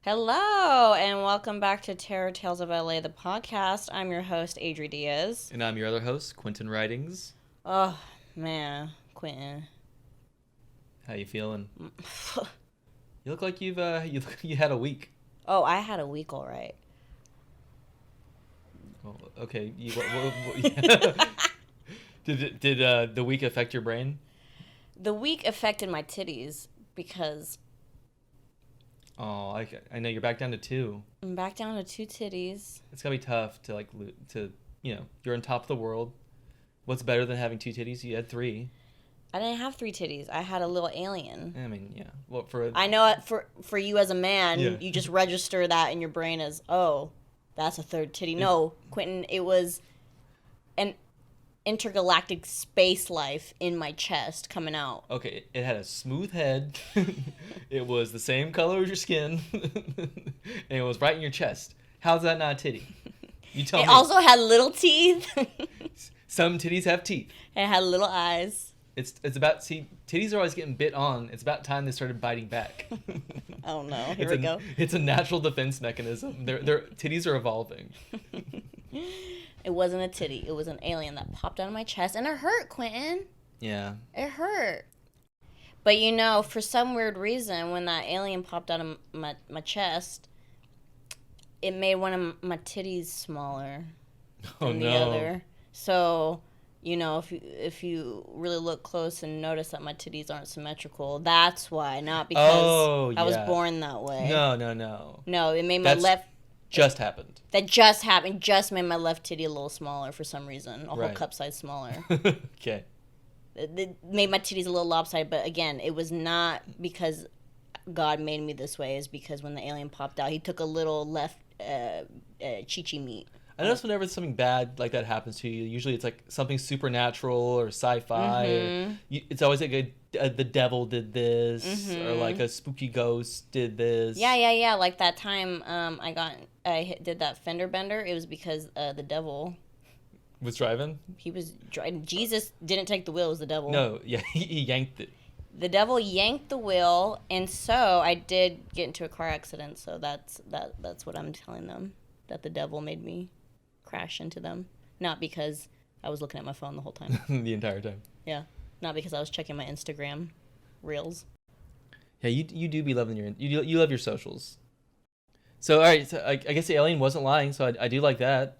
Hello, and welcome back to Terror Tales of LA, the podcast. I'm your host, Adri Diaz. And I'm your other host, Quentin Ridings. Oh, man, Quentin. How you feeling? You look like you had a week. Oh, I had a week, all right. Oh, okay. Yeah. Did the week affect your brain? The week affected my titties because Oh, I know you're back down to 2. I'm back down to 2 titties. It's gotta be tough to you're on top of the world. What's better than having 2 titties? You had 3. I didn't have 3 titties. I had a little alien. I mean, yeah. Well, I know it for you as a man, Yeah. you just register that in your brain as, oh, that's a third titty. No, Quentin, it was an intergalactic space life in my chest coming out. Okay, it had a smooth head. It was the same color as your skin, and it was right in your chest. How's that not a titty? You tell me. It also had little teeth. Some titties have teeth. It had little eyes. It's about titties are always getting bit on. It's about time they started biting back. Oh no! Here we go. It's a natural defense mechanism. Their titties are evolving. It wasn't a titty. It was an alien that popped out of my chest, and it hurt, Quentin. Yeah. It hurt. But you know, for some weird reason, when that alien popped out of my chest, it made one of my titties smaller than the other. So, you know, if you really look close and notice that my titties aren't symmetrical, that's why, not because I was born that way. No. No, it made my left... Just happened. That just happened. Just made my left titty a little smaller for some reason. A whole cup size smaller. Okay. It made my titties a little lopsided, but again, it was not because God made me this way. It's because when the alien popped out, he took a little left chi-chi meat. I notice whenever something bad like that happens to you, usually it's like something supernatural or sci-fi. Mm-hmm. It's always like the devil did this, or like a spooky ghost did this. Yeah. Like that time I did that fender bender. It was because the devil was driving. He was driving. Jesus didn't take the wheel. It was the devil. No, yeah, he yanked it. The devil yanked the wheel, and so I did get into a car accident. So that's what I'm telling them, that the devil made me crash into them, not because I was looking at my phone the whole time. The entire time. Yeah, not because I was checking my Instagram reels. Yeah, you do be loving you love your socials. So all right, so I guess the alien wasn't lying, so I do like that.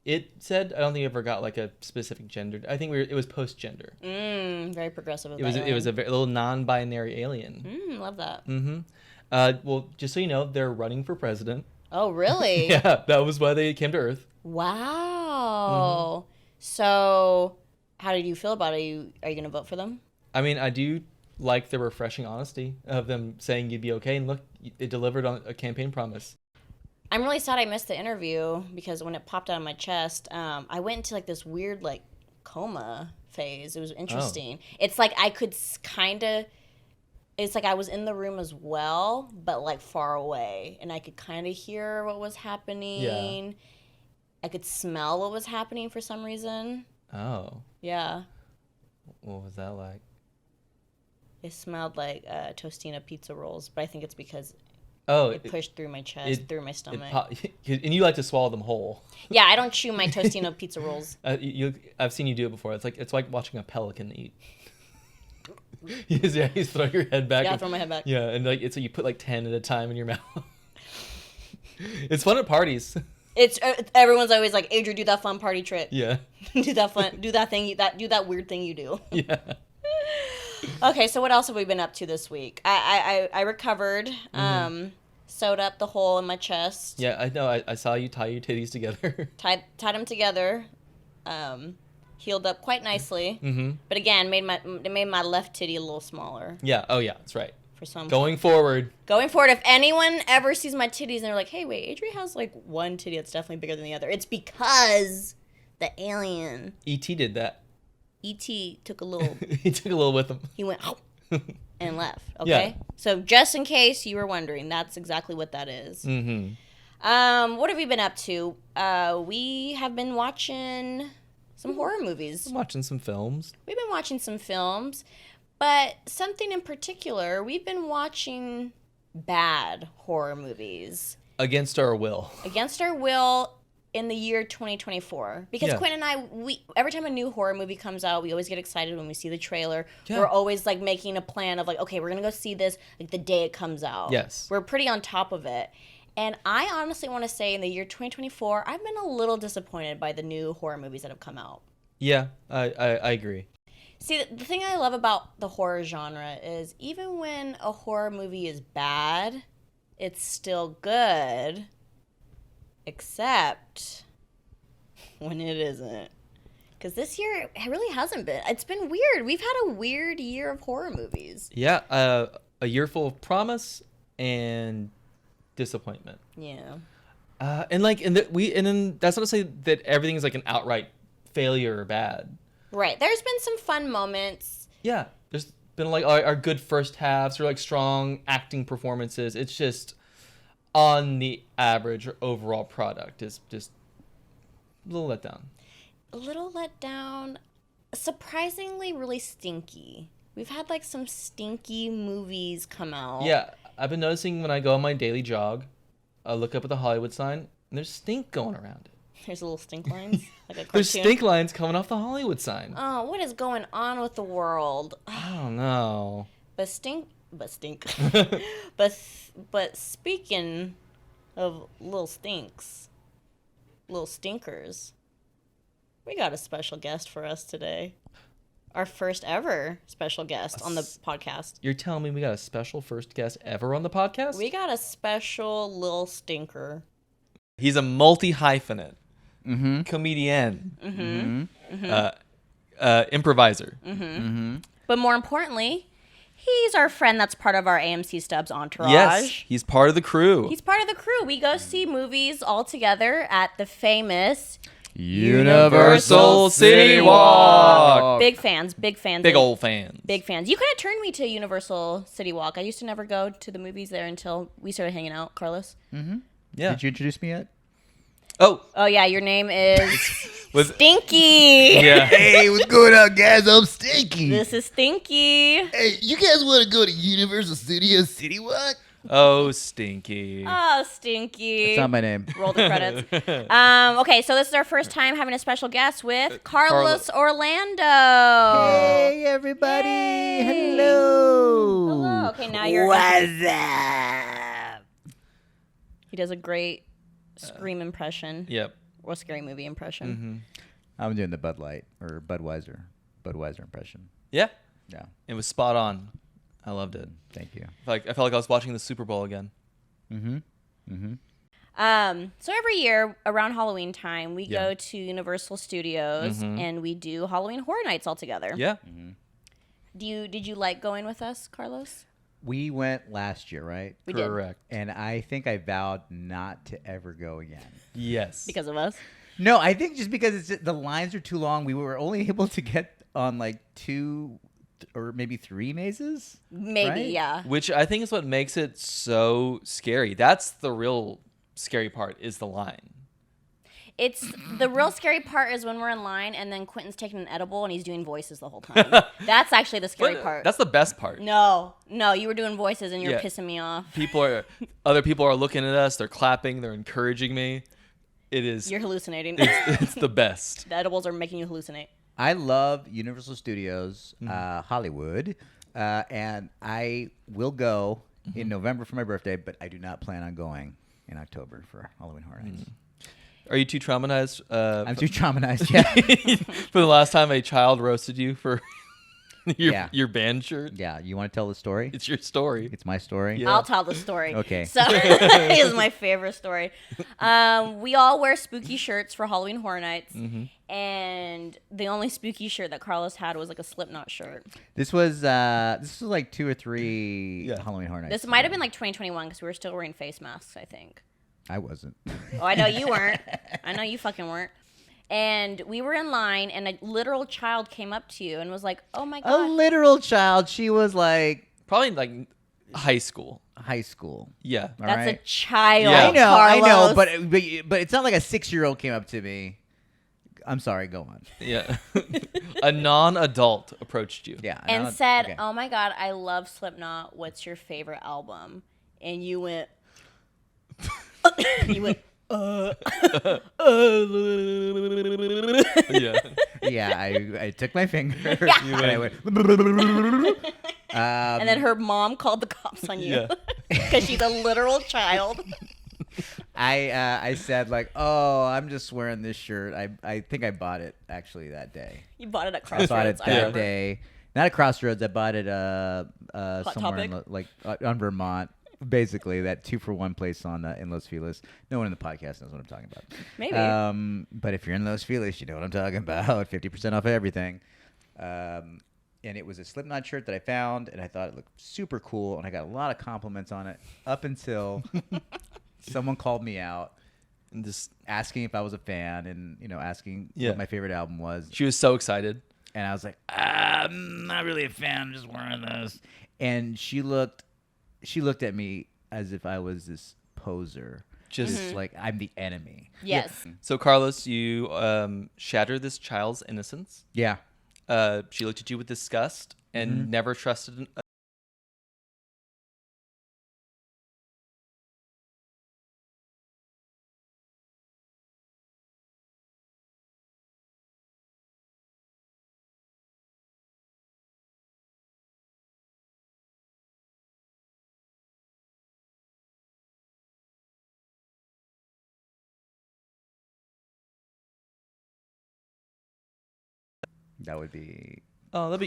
It said, I don't think it ever got like a specific gender. I think it was post-gender. Very progressive of it was a little non-binary alien. Love that. Well, just so you know, they're running for president. Oh, really? Yeah, that was why they came to Earth. Wow. So, how did you feel about it? Are you going to vote for them? I mean, I do like the refreshing honesty of them saying you'd be okay, and look, it delivered on a campaign promise. I'm really sad I missed the interview because when it popped out of my chest, I went into like this weird like coma phase. It was interesting. Oh. It's like I could it's like I was in the room as well, but like far away, and I could kind of hear what was happening. Yeah. I could smell what was happening for some reason. Oh. Yeah. What was that like? It smelled like Tostina pizza rolls, but I think it's because it pushed through my chest, through my stomach. And you like to swallow them whole. Yeah, I don't chew my Tostino pizza rolls. I've seen you do it before. It's like watching a pelican eat. You just throw your head back. Yeah, throw my head back. Yeah, and like you put like 10 at a time in your mouth. It's fun at parties. It's everyone's always like, Adrian, do that fun party trick. Yeah. do that weird thing you do. Yeah. Okay, so what else have we been up to this week? I recovered. Sewed up the hole in my chest. Yeah, I know. I saw you tie your titties together. Tied them together. Healed up quite nicely. But again, it made my left titty a little smaller. Yeah. Oh yeah, that's right. For some Going forward, if anyone ever sees my titties and they're like, "Hey, wait, Adri has like one titty that's definitely bigger than the other," it's because the alien. E.T. did that. E.T. took a little. He took a little with him. He went and left. Okay, yeah. So just in case you were wondering, that's exactly what that is. What have we been up to? We have been watching some horror movies. Watching some films. We've been watching some films, but something in particular. We've been watching bad horror movies Against our will. against our will in the year 2024. Because Yeah. Quinn and I, we every time a new horror movie comes out, we always get excited when we see the trailer. Yeah. We're always like making a plan of like, okay, we're gonna go see this like the day it comes out. Yes. We're pretty on top of it. And I honestly want to say in the year 2024, I've been a little disappointed by the new horror movies that have come out. Yeah, I agree. See, the thing I love about the horror genre is even when a horror movie is bad, it's still good, except when it isn't. Because this year, it really hasn't been. It's been weird. We've had a weird year of horror movies. Yeah, a year full of promise and disappointment. Yeah. And then that's not to say that everything is like an outright failure or bad. Right. There's been some fun moments. Yeah, there's been like our good first halves or like strong acting performances. It's just on the average or overall product is just a little let down. A little let down. Surprisingly, really stinky. We've had like some stinky movies come out. Yeah, I've been noticing when I go on my daily jog, I look up at the Hollywood sign and there's stink going around it. There's little stink lines. Like a cartoon. There's stink lines coming off the Hollywood sign. Oh, what is going on with the world? I don't know. But speaking of little stinkers, we got a special guest for us today. Our first ever special guest on the podcast. You're telling me we got a special first guest ever on the podcast? We got a special little stinker. He's a multi-hyphenate. Mm-hmm. Comedian. Mm-hmm. Improviser. Mm-hmm. But more importantly, he's our friend that's part of our AMC Stubbs entourage. Yes, he's part of the crew. He's part of the crew. We go see movies all together at the famous Universal City Walk. Big fans. Big old fans. Big fans. You kind of turned me to Universal City Walk. I used to never go to the movies there until we started hanging out, Carlos. Mm-hmm. Yeah. Did you introduce me yet? Oh yeah, your name is Stinky. Yeah. Hey, what's going on, guys? I'm Stinky. This is Stinky. Hey, you guys want to go to Universal Studios City Walk? Oh, Stinky. Oh, Stinky. That's not my name. Roll the credits. Okay, so this is our first time having a special guest with Carlos Orlando. Hey, everybody. Hey. Hello. Hello. Okay, now you're. What's up? He does a great scream impression. Yep. Or scary movie impression. Mm-hmm. I'm doing the Bud Light or Budweiser impression. Yeah. Yeah. It was spot on. I loved it. Thank you. I felt like I was watching the Super Bowl again. Mm-hmm. Mm-hmm. So every year around Halloween time, we Yeah. go to Universal Studios and we do Halloween Horror Nights all together. Yeah. Mm-hmm. Did you like going with us, Carlos? We went last year, right? We did. Correct. And I think I vowed not to ever go again. Yes. Because of us? No, I think just because the lines are too long. We were only able to get on like 2 or maybe 3 mazes. Maybe, right? yeah. Which I think is what makes it so scary. That's the real scary part is the line. It's the real scary part is when we're in line and then Quentin's taking an edible and he's doing voices the whole time. That's actually the scary part. That's the best part. No, you were doing voices and you're Yeah. pissing me off. Other people are looking at us. They're clapping. They're encouraging me. It is. You're hallucinating. It's the best. The edibles are making you hallucinate. I love Universal Studios Hollywood, and I will go in November for my birthday, but I do not plan on going in October for Halloween Horror Nights. Are you too traumatized? I'm too traumatized. Yeah. For the last time a child roasted you for Yeah. your band shirt. Yeah. You want to tell the story? It's your story. It's my story. Yeah. I'll tell the story. Okay. So it is my favorite story. We all wear spooky shirts for Halloween Horror Nights, and the only spooky shirt that Carlos had was like a Slipknot shirt. This was like 2 or 3 Yeah. Halloween Horror Nights. This might have been like 2021 because we were still wearing face masks, I think. I wasn't. Oh, I know you weren't. I know you fucking weren't. And we were in line, and a literal child came up to you and was like, "Oh my A god!" literal child. She was like Probably like high school. high school. Yeah. All That's right? a child. Yeah. I know, Carlos. but it's not like a 6-year-old came up to me. I'm sorry. Go on. Yeah. A non-adult approached you. Yeah. and now- said, okay. "Oh my god, I love Slipknot. What's your favorite album?" and you went. Yeah. Yeah, I took my finger Yeah. and I went. And then her mom called the cops on you Yeah. because she's a literal child. I said like, oh, I'm just wearing this shirt. I think I bought it actually that day. You bought it at I Crossroads. bought it I that remember. day. Not at Crossroads. I bought it somewhere in, Topic? on Vermont. Basically, that 2-for-1 place on in Los Feliz. No one in the podcast knows what I'm talking about. Maybe. But if you're in Los Feliz, you know what I'm talking about. 50% off everything. And it was a Slipknot shirt that I found, and I thought it looked super cool, and I got a lot of compliments on it up until someone called me out And just asking if I was a fan, and asking Yeah. what my favorite album was. she was so excited. And I was like, I'm not really a fan. I'm just wearing this. And she looked at me as if I was this poser. Just Like I'm the enemy. Yes. so, Carlos, you shattered this child's innocence. Yeah. She looked at you with disgust and never trusted. That would be Oh,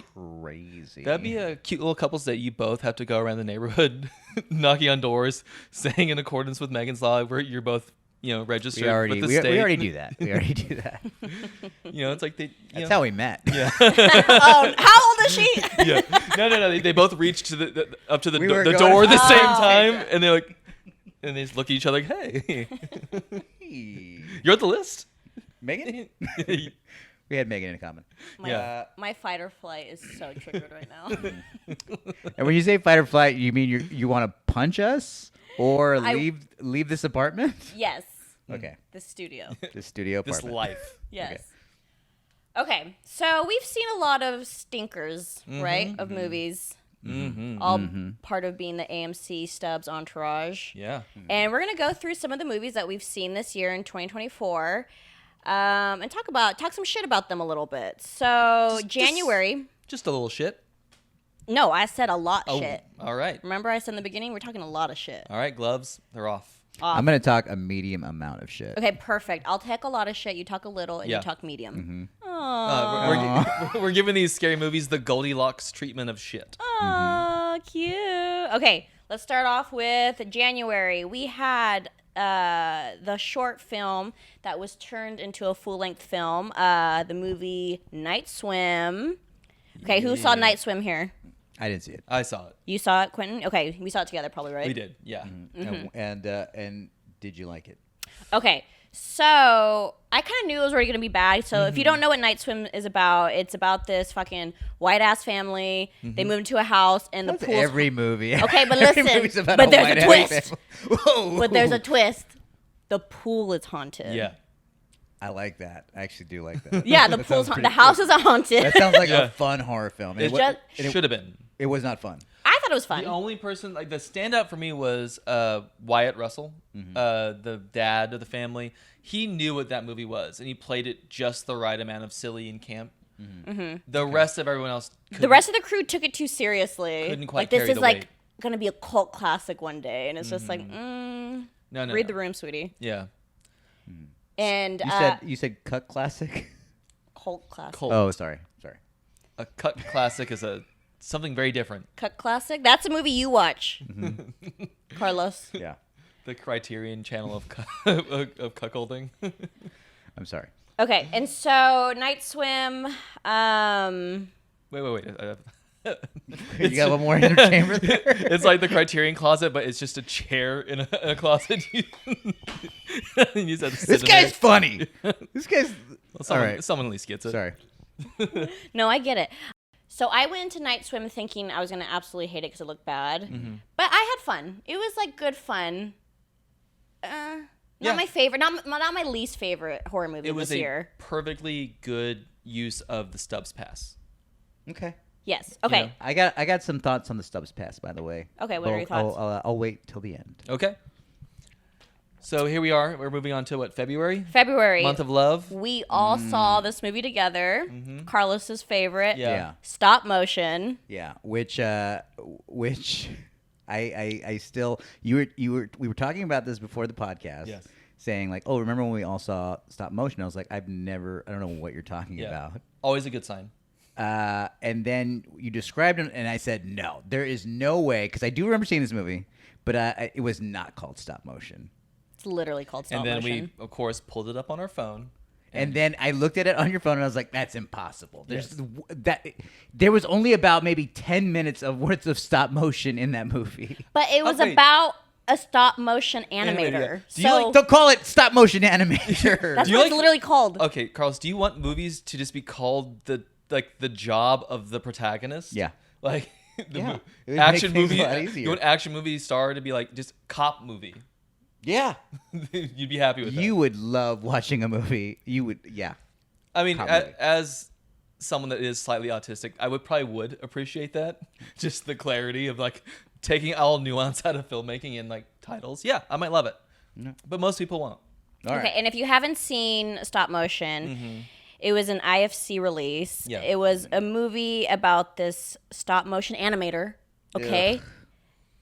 crazy. that'd be a cute little couples that you both have to go around the neighborhood, knocking on doors, saying in accordance with Megan's Law, where you're both registered we already with the state. we already do that. We already do that. It's like they. That's how we met. Yeah. Oh, how old is she? Yeah. No. They both reached to the up to the, We do- were the going- door at the same Oh. time, and they're like, and they just look at each other like, "Hey, Hey. you're at the list." Megan? We had Megan in common. My fight or flight is so triggered right now. And when you say fight or flight, you mean you want to punch us or I- leave this apartment? Yes. Okay. The studio. The studio This apartment. life. Yes. Okay. So we've seen a lot of stinkers, right, of movies. Mm-hmm. All part of being the AMC Stubbs entourage. Yeah. And we're going to go through some of the movies that we've seen this year in 2024 and talk some shit about them a little bit. So, January. Just a little shit. No, I said a lot Oh, shit. all right. Remember I said in the beginning, we're talking a lot of shit. All right. Gloves. They're off. I'm going to talk a medium amount of shit. Okay, perfect. I'll talk a lot of shit. You talk a little, and Yeah. you talk medium. We're giving these scary movies the Goldilocks treatment of shit. Oh, cute. Okay, let's start off with January. We had the short film that was turned into a full-length film, the movie Night Swim. Okay, who saw Night Swim here? I didn't see it. I saw it. You saw it, Quentin? Okay, we saw it together probably, right? We did. Yeah. And did you like it? Okay, so I kind of knew it was already going to be bad. So if you don't know what Night Swim is about, it's about this fucking white-ass family. They move into a house, and the That's pool's... every movie. Okay, but Every listen, movie's about but there's a white-ass twist. family. Whoa. But there's a twist. The pool is haunted. Yeah. I like that. I actually do like that. Yeah, the That pool's sounds haunted. pretty The house cool. is haunted. That sounds like Yeah. a fun horror film. It just- should have been. It was not fun. I thought it was fun. The only person, like the standout for me was Wyatt Russell, the dad of the family. He knew what that movie was, and he played it just the right amount of silly and camp. The rest of everyone else, The rest of the crew took it too seriously. Couldn't quite like this carry is the like weight. gonna be a cult classic one day, and it's just like, no, read no. the room, sweetie. Yeah, And You said cut classic. cult classic. Cult. Oh, sorry. A cut classic is something very different. Cut classic. That's a movie you watch, Carlos. Yeah. The Criterion channel of of cuckolding. I'm sorry. Okay, and so Night Swim. Wait. You got one more in your chamber there? It's like the Criterion closet, but it's just a chair in a closet. You just have to sit This in guy's funny. This guy's. Someone, All right. someone at least gets it. Sorry. No, I get it. So I went into Night Swim thinking I was gonna absolutely hate it because it looked bad, but I had fun. It was like good fun. Not Yeah. my favorite, not my least favorite horror movie It was this a year. perfectly good use of the Stubbs pass. Okay. Yes. Okay. You know. I got some thoughts on the Stubbs Pass, by the way. Okay, what are your thoughts? I'll wait till the end. Okay. So here we are. We're moving on to what, February? February. Month of Love. We all saw this movie together. Carlos's favorite. Yeah. Stop motion. Yeah, which I still we were talking about this before the podcast. Yes. Saying like, oh, remember when we all saw stop motion? I was like, I don't know what you're talking about. Always a good sign. And then you described it, and I said, no, there is no way, because I do remember seeing this movie, but it was not called stop motion. It's literally called stop And then motion. we, of course, pulled it up on our phone. And then I looked at it on your phone, and I was like, that's impossible. There was only about maybe 10 minutes of worth of stop motion in that movie. But it was Okay. about a stop motion animator. Do you So Don't call it stop motion animator. that's Do you what it's like- literally called. Okay, Carlos, do you want movies to just be called the job of the protagonist? Yeah. Like Yeah. It would action make things movie. a lot easier. You want action movie star to be like just cop movie. Yeah. You'd be happy with that. You would love watching a movie. You would, yeah. I mean, Cop movie. as someone that is slightly autistic, I would appreciate that. Just the clarity of like taking all nuance out of filmmaking and like titles. Yeah, I might love it. Yeah. But most people won't. All Okay, right. and if you haven't seen stop motion, it was an IFC release. Yeah. It was a movie about this stop motion animator. Okay. Ugh.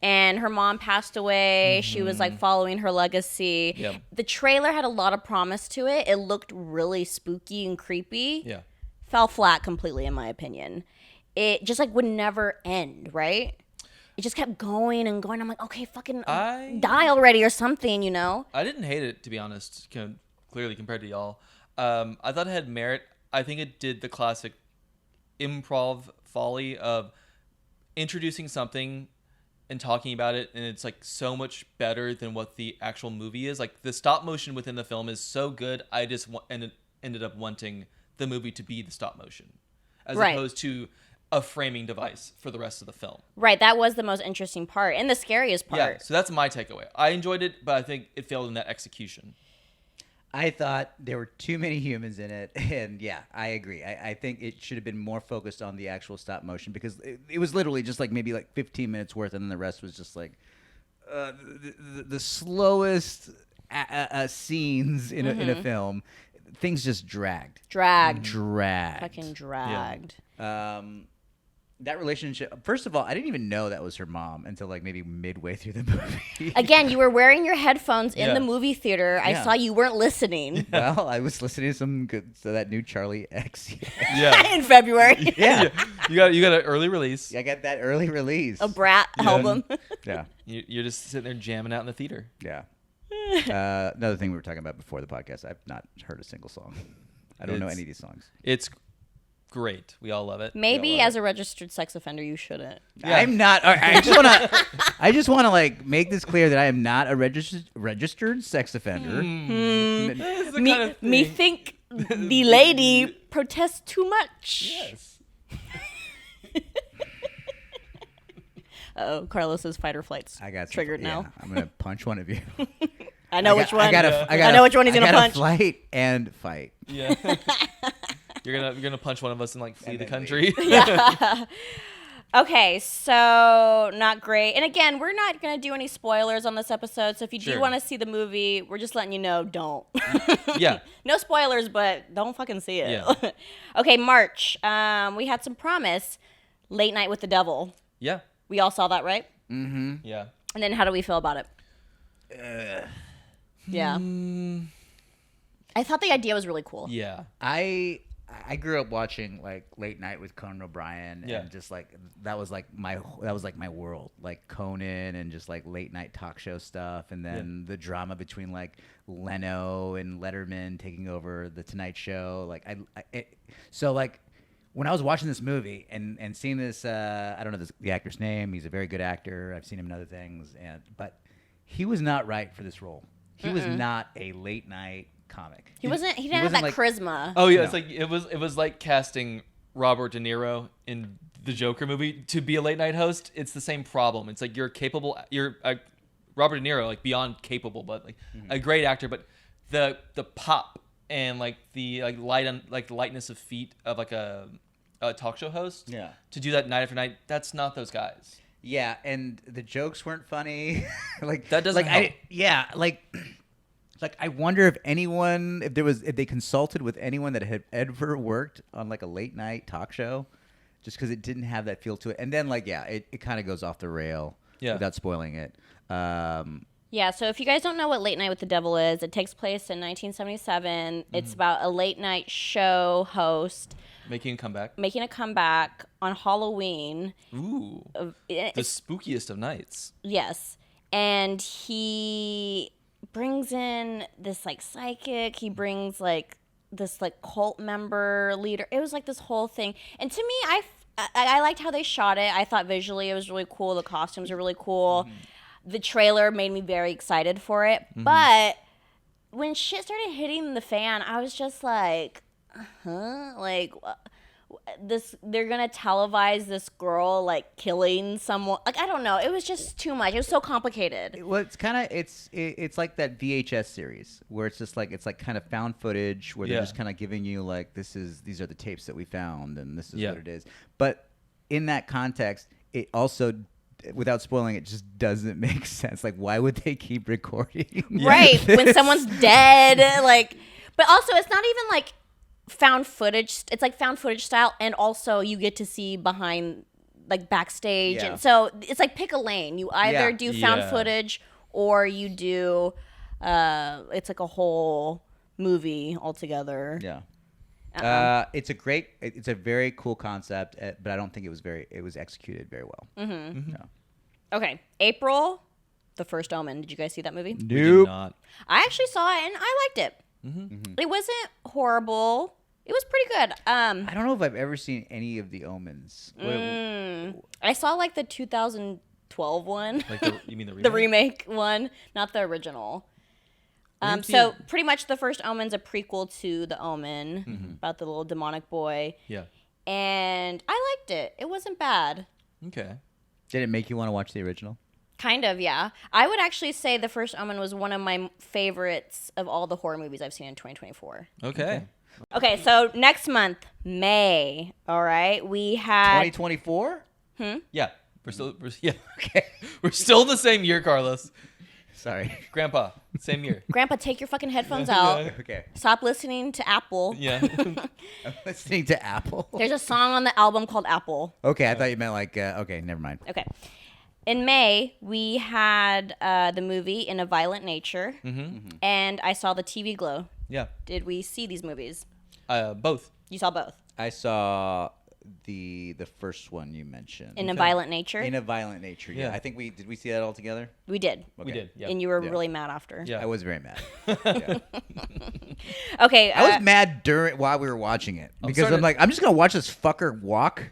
And her mom passed away. She was like following her legacy. Yep. The trailer had a lot of promise to it. It looked really spooky and creepy. Yeah. Fell flat completely, in my opinion. It just like would never end, right? It just kept going and going. I'm like, okay, fucking die already or something, you know? I didn't hate it, to be honest, clearly compared to y'all. I thought it had merit. I think it did the classic improv folly of introducing something and talking about it, and it's like so much better than what the actual movie is. Like the stop motion within the film is so good, I just ended up wanting the movie to be the stop motion, as Right. opposed to a framing device for the rest of the film. Right, that was the most interesting part and the scariest part. Yeah, so that's my takeaway. I enjoyed it, but I think it failed in that execution. I thought there were too many humans in it, and yeah, I agree. I think it should have been more focused on the actual stop motion, because it was literally just like maybe like 15 minutes worth, and then the rest was just like the slowest scenes in a film. Things just dragged. Fucking dragged. That relationship. First of all, I didn't even know that was her mom until like maybe midway through the movie. Again, you were wearing your headphones in Yeah. the movie theater. I Yeah. saw you weren't listening. Well, I was listening to that new Charlie X. Yeah. In February. Yeah. You got an early release. I got that early release. A Brat album. Yeah. You're just sitting there jamming out in the theater. Yeah. Another thing we were talking about before the podcast, I've not heard a single song. I don't know any of these songs. It's great. We all love it. Maybe Yeah, well, as a reregistered sex offender, you shouldn't. Yeah. I'm not. I just want to like make this clear that I am not a registered sex offender. This is the kind of thing. Me think the lady protests too much. Yes. Oh, Carlos's fight or flight's I got some- triggered yeah, now. I'm gonna punch one of you. I know which one. I know which one he's gonna I gotta punch. flight and fight. Yeah. You're gonna punch one of us and like flee And the then country. Okay, so not great. And again, we're not going to do any spoilers on this episode. So if you do Sure. want to see the movie, we're just letting you know, don't. Yeah. No spoilers, but don't fucking see it. Yeah. Okay, March. We had some promise. Late Night with the Devil. Yeah. We all saw that, right? Yeah. And then how do we feel about it? Yeah. I thought the idea was really cool. Yeah. I grew up watching like Late Night with Conan O'Brien, Yeah. and just like that was like my world, like Conan and just like late night talk show stuff, and then the drama between like Leno and Letterman taking over the Tonight Show. Like so like when I was watching this movie and seeing this, I don't know the actor's name. He's a very good actor. I've seen him in other things, but he was not right for this role. He was not a late night comic. He didn't have wasn't that like- charisma. Oh yeah. No. It's like it was like casting Robert De Niro in the Joker movie to be a late night host. It's the same problem. It's like you're capable. You're Robert De Niro, like beyond capable, but like a great actor. But the pop and like the like lightness of feet of like a talk show host. Yeah. To do that night after night, that's not those guys. Yeah, and the jokes weren't funny. Like That doesn't help. Like I wonder if they consulted with anyone that had ever worked on like a late night talk show, just because it didn't have that feel to it. And then it kind of goes off the rail without spoiling it. Yeah, so if you guys don't know what Late Night with the Devil is, it takes place in 1977. It's about a late night show host Making a comeback on Halloween. Ooh. The spookiest of nights. Yes. And he brings in this like psychic. He brings like this like cult member leader. It was like this whole thing. And to me, I liked how they shot it. I thought visually it was really cool. The costumes are really cool. The trailer made me very excited for it. But when shit started hitting the fan, I was just like, like they're gonna televise this girl like killing someone. Like, I don't know, it was just too much. It was so complicated. Well, it's like that VHS series where it's like kind of found footage where they're just kind of giving you like these are the tapes that we found and this is what it is. But in that context, it also, without spoiling it, just doesn't make sense. Like, why would they keep recording? Right, when someone's dead, like. But also, it's not even like found footage. It's like found footage style, and also you get to see behind, like, backstage, and so it's like pick a lane. You either do found footage or you do. It's like a whole movie altogether. Yeah. It's a very cool concept, but I don't think it was executed very well. No. Okay, April, The First Omen. Did you guys see that movie? We did not. I actually saw it and I liked it. It wasn't horrible. It was pretty good. I don't know if I've ever seen any of the Omens. I saw like the 2012 one. Like you mean the remake? The remake one, not the original. So pretty much The First Omen's a prequel to The Omen, about the little demonic boy. Yeah. And I liked it. It wasn't bad. Okay. Did it make you want to watch the original? Kind of, yeah. I would actually say The First Omen was one of my favorites of all the horror movies I've seen in 2024. Okay, so next month, May, all right, we had... 2024? Yeah. Okay. We're still in the same year, Carlos. Sorry. Grandpa, same year. Grandpa, take your fucking headphones out. Okay. Stop listening to Apple. Yeah. I'm listening to Apple. There's a song on the album called Apple. Okay, I thought you meant like, okay, never mind. Okay. In May, we had the movie In a Violent Nature, and I saw the TV Glow. Yeah. Did we see these movies? Both. You saw both? I saw the first one you mentioned. In a Violent Nature? In a Violent Nature, yeah. I think did we see that all together? We did. Okay. We did, yeah. And you were really mad after. Yeah. I was very mad. Yeah. Okay. I was mad while we were watching it because I'm like, I'm just gonna watch this fucker walk.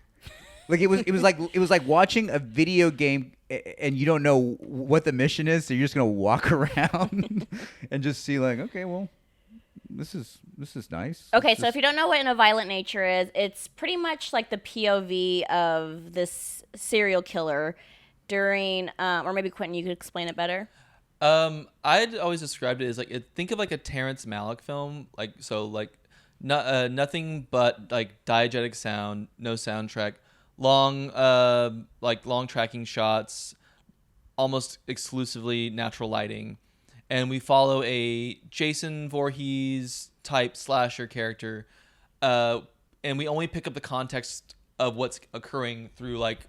Like it was like watching a video game and you don't know what the mission is, so you're just gonna walk around and just see like, okay, well, this is nice. Okay, so if you don't know what In a Violent Nature is, it's pretty much like the POV of this serial killer during, or maybe Quentin, you could explain it better. I'd always described it as like, think of like a Terrence Malick film, like nothing but like diegetic sound, no soundtrack, long tracking shots, almost exclusively natural lighting. And we follow a Jason Voorhees type slasher character, and we only pick up the context of what's occurring through like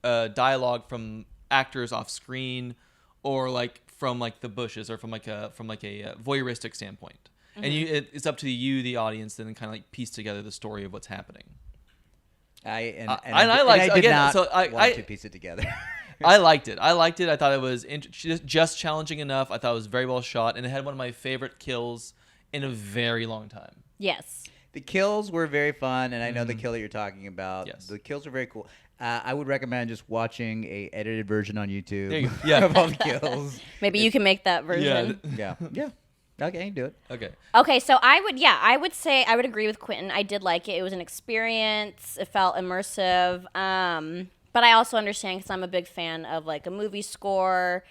dialogue from actors off screen, or like from like the bushes, or from like a voyeuristic standpoint. And it's up to you, the audience, then kind of like piece together the story of what's happening. I did not want to piece it together. I liked it. I thought it was just challenging enough. I thought it was very well shot, and it had one of my favorite kills in a very long time. Yes. The kills were very fun, and I know the kill that you're talking about. Yes. The kills are very cool. I would recommend just watching a edited version on YouTube of all the kills. Maybe you can make that version. Yeah. Okay, you can do it. Okay, so I would say I would agree with Quentin. I did like it. It was an experience. It felt immersive. But I also understand because I'm a big fan of like a movie score,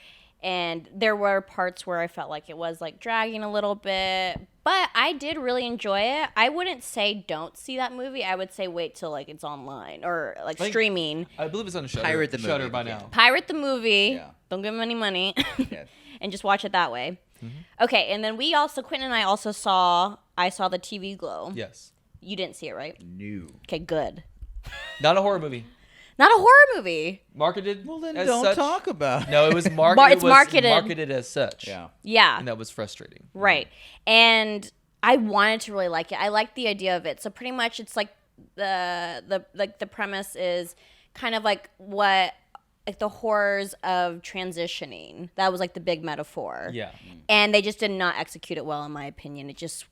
And there were parts where I felt like it was like dragging a little bit, but I did really enjoy it. I wouldn't say don't see that movie. I would say wait till like it's online or like streaming. I believe it's on Shudder. Pirate the movie Shudder if by you can. now. Pirate the movie. Yeah. Don't give them any money. Yeah. And just watch it that way. Okay, and then Quentin and I also saw the TV Glow. Yes. You didn't see it, right? No. Okay, good. Not a horror movie. Not a horror movie. Marketed. Well, then as don't such. talk about it. No, it was marketed. It's marketed. Marketed as such. Yeah. Yeah. And that was frustrating. Right. And I wanted to really like it. I like the idea of it. So pretty much it's like the premise is kind of like what like the horrors of transitioning. That was like the big metaphor. Yeah. And they just did not execute it well in my opinion. It just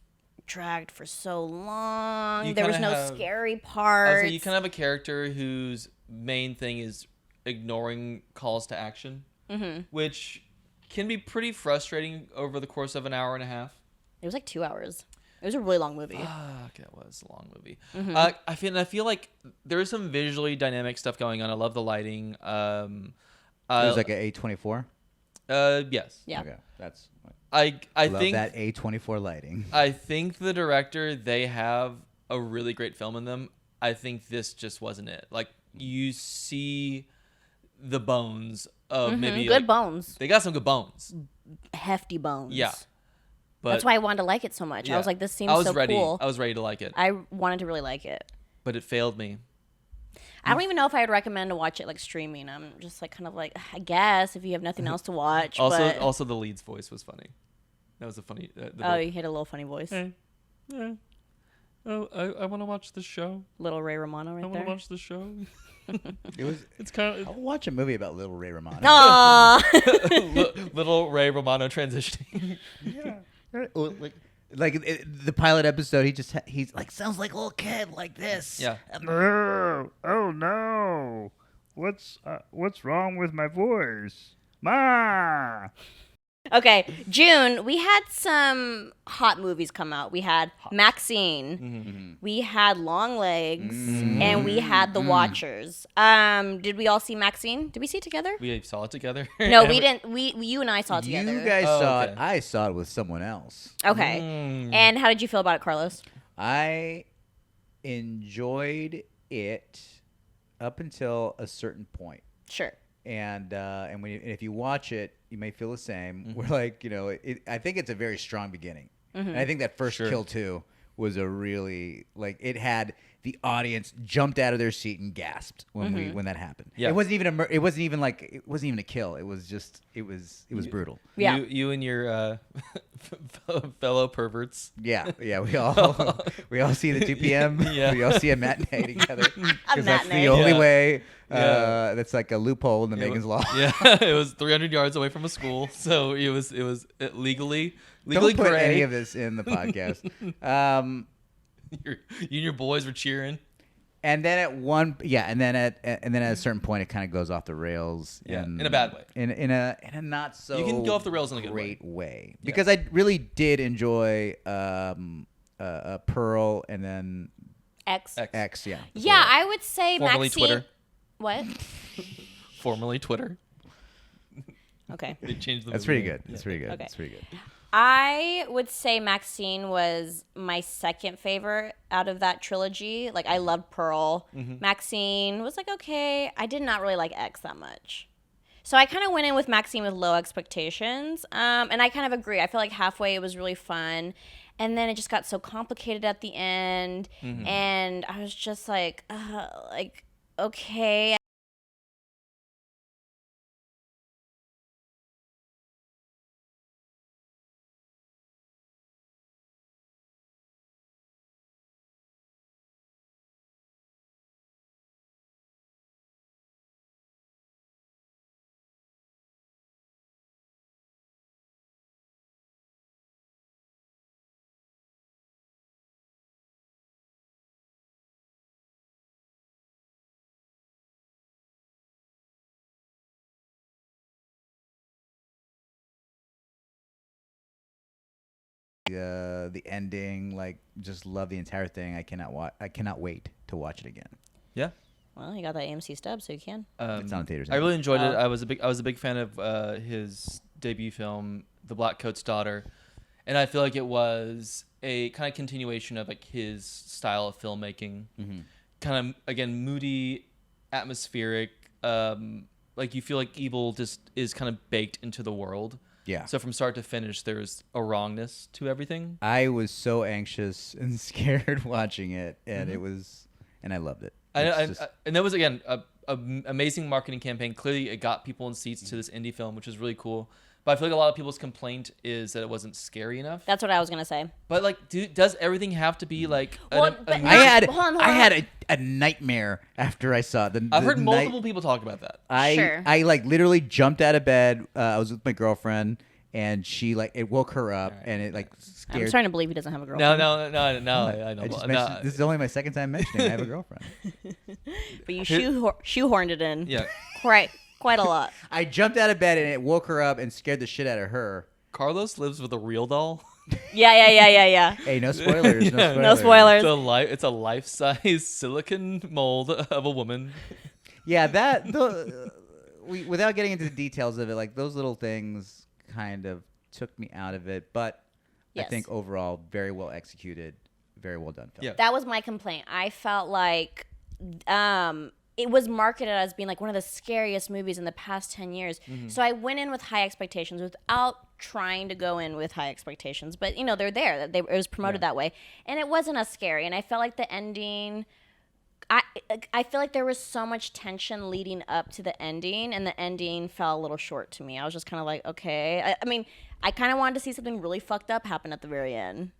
dragged for so long. There was no scary parts. You kind of have a character whose main thing is ignoring calls to action, which can be pretty frustrating over the course of an hour and a half. It was like 2 hours. It was a really long movie. Okay, it was a long movie. I feel like there is some visually dynamic stuff going on. I love the lighting. It was like an A24. Yes. Yeah. Okay, that's. I Love think that A24 lighting. I think the director, they have a really great film in them. I think this just wasn't it. Like you see the bones of maybe Good bones. They got some good bones. Hefty bones. Yeah. But that's why I wanted to like it so much. I was like, this seems so cool. I was ready to like it. I wanted to really like it. But it failed me. I don't even know if I would recommend to watch it like streaming. I'm just like kind of like, I guess if you have nothing else to watch. Also the lead's voice was funny. That was a funny. You hit a little funny voice. Hey. Yeah. Oh, I want to watch the show. Little Ray Romano right there. I want to watch the show. It's kind of. I'll watch a movie about Little Ray Romano. Aww. Little Ray Romano transitioning. Yeah. Like the pilot episode, he's like sounds like a little kid like this. Yeah. Oh no! What's wrong with my voice, Ma? Okay, June, we had some hot movies come out. We had Maxine, Mm-hmm. we had Long Legs, and we had The Watchers. Did we all see Maxine? Did we see it together? We saw it together. No, we didn't. You and I saw it together. You guys Oh, saw okay. it. I saw it with someone else. Okay. And how did you feel about it, Carlos? I enjoyed it up until a certain point. Sure. And if you watch it, you may feel the same. We're like, I think it's a very strong beginning. And I think that first kill too was a really it had the audience jumped out of their seat and gasped when that happened. Yeah. It wasn't even a kill. It was just it was brutal. Yeah. You and your fellow perverts. Yeah, we all see the 2 p.m. Yeah. We all see a matinee together because that's matinee. the only Yeah. way. Yeah. That's like a loophole in the Megan's Law. Yeah, it was 300 yards away from a school, so it was legally Don't put gray. any of this in the podcast. You and your boys were cheering. And then at a certain point, it kind of goes off the rails. Yeah, and in a bad way. In a not so You can go off the rails in a good great way. Yeah. Because I really did enjoy Pearl and then X. X. Yeah. Yeah, I would say Formerly Maxine. Twitter. What? Formerly Twitter. Okay. They changed the That's movie pretty name. good. That's pretty good. Okay. That's pretty good. I would say Maxine was my second favorite out of that trilogy. Like, I loved Pearl. Maxine was like, okay. I did not really like X that much. So I kind of went in with Maxine with low expectations. And I kind of agree. I feel like halfway it was really fun. And then it just got so complicated at the end. And I was just like, okay. The ending, just love the entire thing. I cannot wait to watch it again. Yeah. Well, you got that AMC stub, so you can. It's on theaters. I really enjoyed it. Oh. I was a big fan of his debut film, The Black Coat's Daughter, and I feel like it was a kind of continuation of like his style of filmmaking. Kind of again moody, atmospheric. Like you feel like evil just is kind of baked into the world. Yeah. So from start to finish, there's a wrongness to everything. I was so anxious and scared watching it, and and I loved it. And that was again a amazing marketing campaign. Clearly, it got people in seats to this indie film, which is really cool. But I feel like a lot of people's complaint is that it wasn't scary enough. That's what I was gonna say. But like, does everything have to be like? Well, but I had Hold on. I had a nightmare after I saw it. I've heard multiple people talk about that. I like literally jumped out of bed. I was with my girlfriend, and she like it woke her up, and it like scared. I'm starting to believe he doesn't have a girlfriend. No. I know. I just No. mentioned, this is only my second time mentioning I have a girlfriend. But you shoehorned it in. Yeah. Quite a lot. I jumped out of bed, and it woke her up and scared the shit out of her. Carlos lives with a real doll. Yeah. Hey, no spoilers. Yeah. No spoilers. It's a life-size silicon mold of a woman. Yeah, without getting into the details of it, like those little things kind of took me out of it. But Yes. I think overall, very well executed, very well done film. Yeah. That was my complaint. I felt like it was marketed as being like one of the scariest movies in the past 10 years. So I went in with high expectations without trying to go in with high expectations. But, you know, they're there. It was promoted that way. And it wasn't as scary. And I felt like the ending... I feel like there was so much tension leading up to the ending, and the ending fell a little short to me. I was just kind of like, okay. I mean, I kind of wanted to see something really fucked up happen at the very end.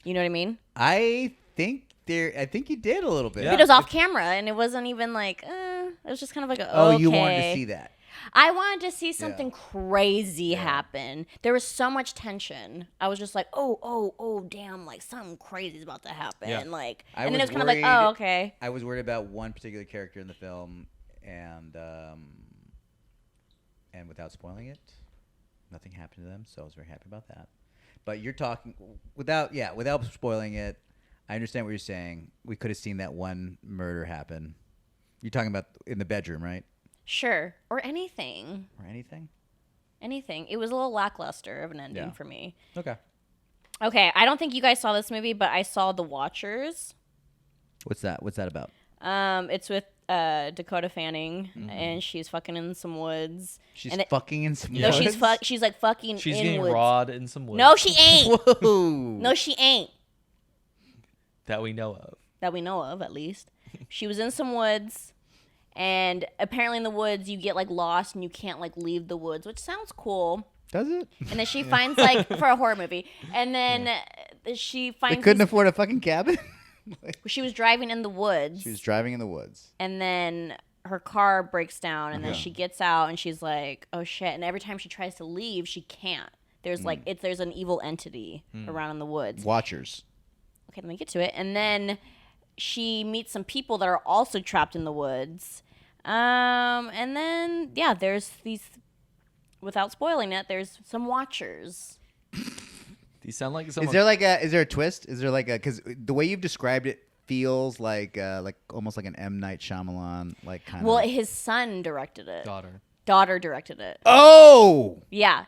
You know what I mean? I think you did a little bit. Yeah. But it was off camera, and it wasn't even like, it was just kind of like, okay. Oh, you wanted to see that. I wanted to see something crazy happen. There was so much tension. I was just like, oh, damn, like something crazy is about to happen. Yeah. Like, I and then was it was kind of like, worried- oh, okay. I was worried about one particular character in the film, and without spoiling it, nothing happened to them, so I was very happy about that. But you're talking without spoiling it. I understand what you're saying. We could have seen that one murder happen. You're talking about in the bedroom, right? Sure. Or anything. Or anything? Anything. It was a little lackluster of an ending Yeah. for me. Okay. Okay, I don't think you guys saw this movie, but I saw The Watchers. What's that? What's that about? It's with Dakota Fanning, and she's fucking in some woods. She's and fucking in some No, woods? she's like fucking She's in getting woods. rawed in some woods. No, she ain't. Whoa. No, she ain't. That we know of. That we know of, at least. She was in some woods, and apparently in the woods you get like lost and you can't like leave the woods, which sounds cool. Does it? And then she finds like for a horror movie, and then she They finds couldn't these- afford a fucking cabin? she was driving in the woods, She was driving in the woods. and then her car breaks down, and then she gets out and she's like, oh shit, and every time she tries to leave she can't. There's like there's an evil entity around in the woods. Watchers. Okay, let me get to it. And then she meets some people that are also trapped in the woods. And then, yeah, there's these, without spoiling it, there's some watchers. These sound like Is someone. there a twist? Is there like a, because the way you've described it feels like almost like an M. Night Shyamalan, like kind Well, of. his son directed it. daughter. Daughter directed it. Oh! Yeah.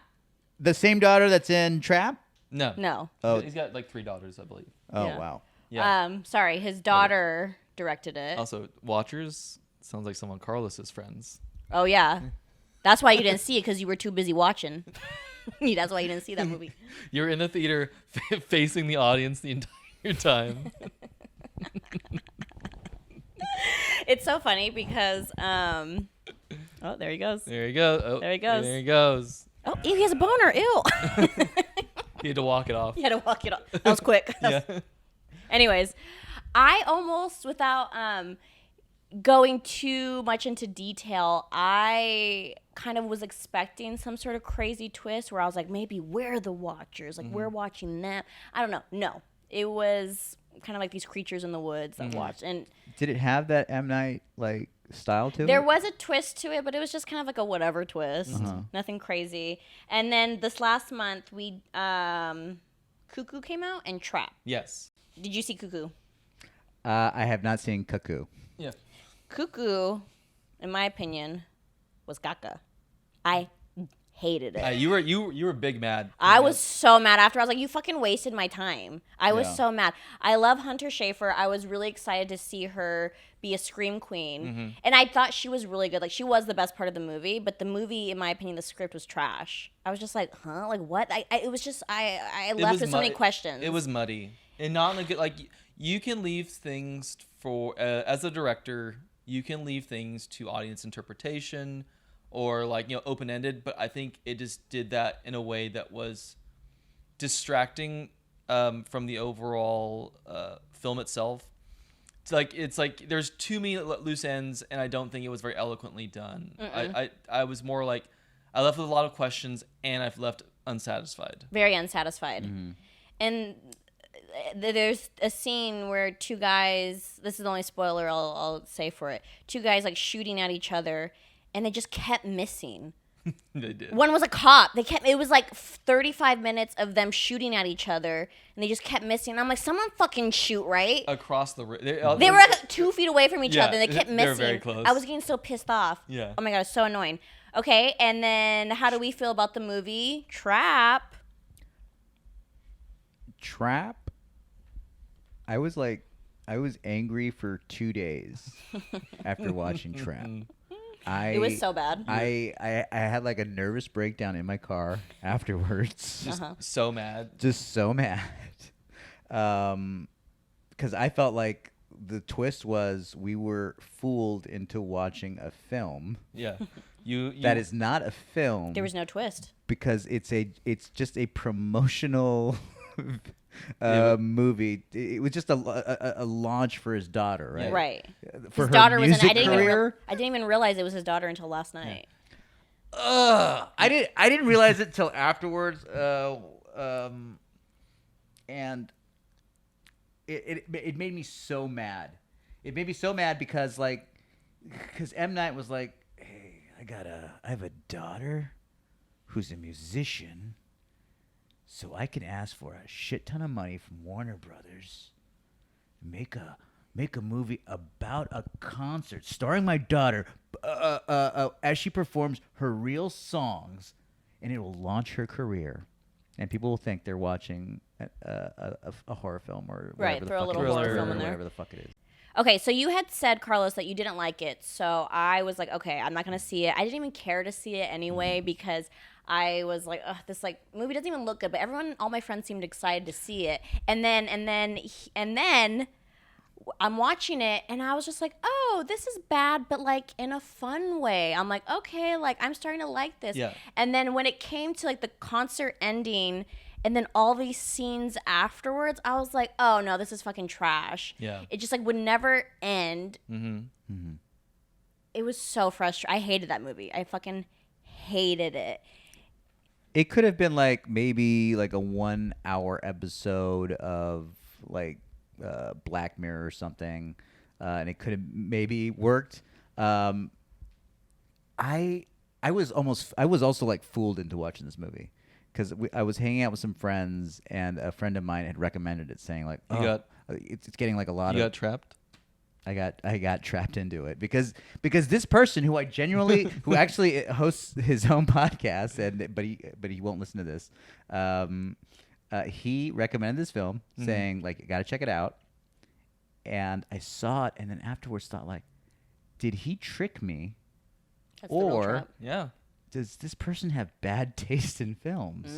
The same daughter that's in Trap? No. No. Oh. He's got like 3 daughters, I believe. Oh, Yeah. wow. Yeah. Sorry, his daughter directed it. Also, Watchers sounds like someone Carlos's friends. Oh, yeah. That's why you didn't see it, because you were too busy watching. That's why you didn't see that movie. You're in the theater facing the audience the entire time. It's so funny because, oh, there he goes. There you go. Oh, There he goes. There he goes. Oh, ew, he has a boner. Ew. He had to walk it off. You had to walk it off. That was quick. Yeah. Anyways, I almost, without going too much into detail, I kind of was expecting some sort of crazy twist where I was like, maybe we're the watchers. Like, we're watching them. I don't know. No. It was kind of like these creatures in the woods that watched. And Did it have that M. Night, like, style to there it? was a twist to it, but it was just kind of like a whatever twist. Nothing crazy. And then this last month, we Cuckoo came out and Trap. Yes. Did you see Cuckoo? I have not seen Cuckoo. Yeah. Cuckoo, in my opinion, was caca. I hated it. You were big mad. I was so mad after. I was like, you fucking wasted my time. I was Yeah. so mad. I love Hunter Schafer. I was really excited to see her be a scream queen. Mm-hmm. And I thought she was really good. Like, she was the best part of the movie. But the movie, in my opinion, the script was trash. I was just like, huh? Like, what? It was just, I left with so many questions. It was muddy. And not in a good, like, you can leave things for, as a director, you can leave things to audience interpretation or, like, open-ended. But I think it just did that in a way that was distracting from the overall film itself. It's like there's too many loose ends, and I don't think it was very eloquently done. I was more like, I left with a lot of questions, and I've left unsatisfied. Very unsatisfied. And there's a scene where two guys, this is the only spoiler I'll say for it, two guys like shooting at each other, and they just kept missing. They did. One was a cop. It was like 35 minutes of them shooting at each other, and they just kept missing. And I'm like, someone fucking shoot, right? Across the They were like 2 feet away from each Yeah, other, and they kept they missing. were very close. I was getting so pissed off. Yeah. Oh my God, it's so annoying. Okay, and then how do we feel about the movie Trap? Trap. I was angry for 2 days after watching Trap. It was so bad. I had like a nervous breakdown in my car afterwards. Just so mad. Just so mad. Because I felt like the twist was we were fooled into watching a film Yeah. You that is not a film. There was no twist. Because it's just a promotional movie. It was just a launch for his daughter, right? Right. For His her daughter was in. music I didn't career. I didn't even realize it was his daughter until last night. I didn't realize it till afterwards. And it made me so mad. It made me so mad because M. Night was like, hey, I have a daughter who's a musician, so I can ask for a shit ton of money from Warner Brothers, make a movie about a concert starring my daughter as she performs her real songs, and it will launch her career, and people will think they're watching a horror film or Right, whatever the throw a fuck little it is, horror or film in there. whatever the fuck it is. Okay, so you had said, Carlos, that you didn't like it. So I was like, okay, I'm not going to see it. I didn't even care to see it anyway because I was like, ugh, this movie doesn't even look good. But all my friends seemed excited to see it. And then I'm watching it and I was just like, oh, this is bad, but like in a fun way. I'm like, okay, like I'm starting to like this. Yeah. And then when it came to like the concert ending and then all these scenes afterwards, I was like, oh no, this is fucking trash. Yeah. It just like would never end. Mm-hmm. It was so frustrating. I hated that movie. I fucking hated it. It could have been maybe a 1 hour episode of Black Mirror or something, and it could have maybe worked. I was also fooled into watching this movie because I was hanging out with some friends, and a friend of mine had recommended it, saying it's getting a lot You of. got trapped? I got trapped into it because this person who who actually hosts his own podcast, but he won't listen to this. He recommended this film, saying you got to check it out, and I saw it, and then afterwards thought did he trick me, That's the real or trap. Yeah. does this person have bad taste in films?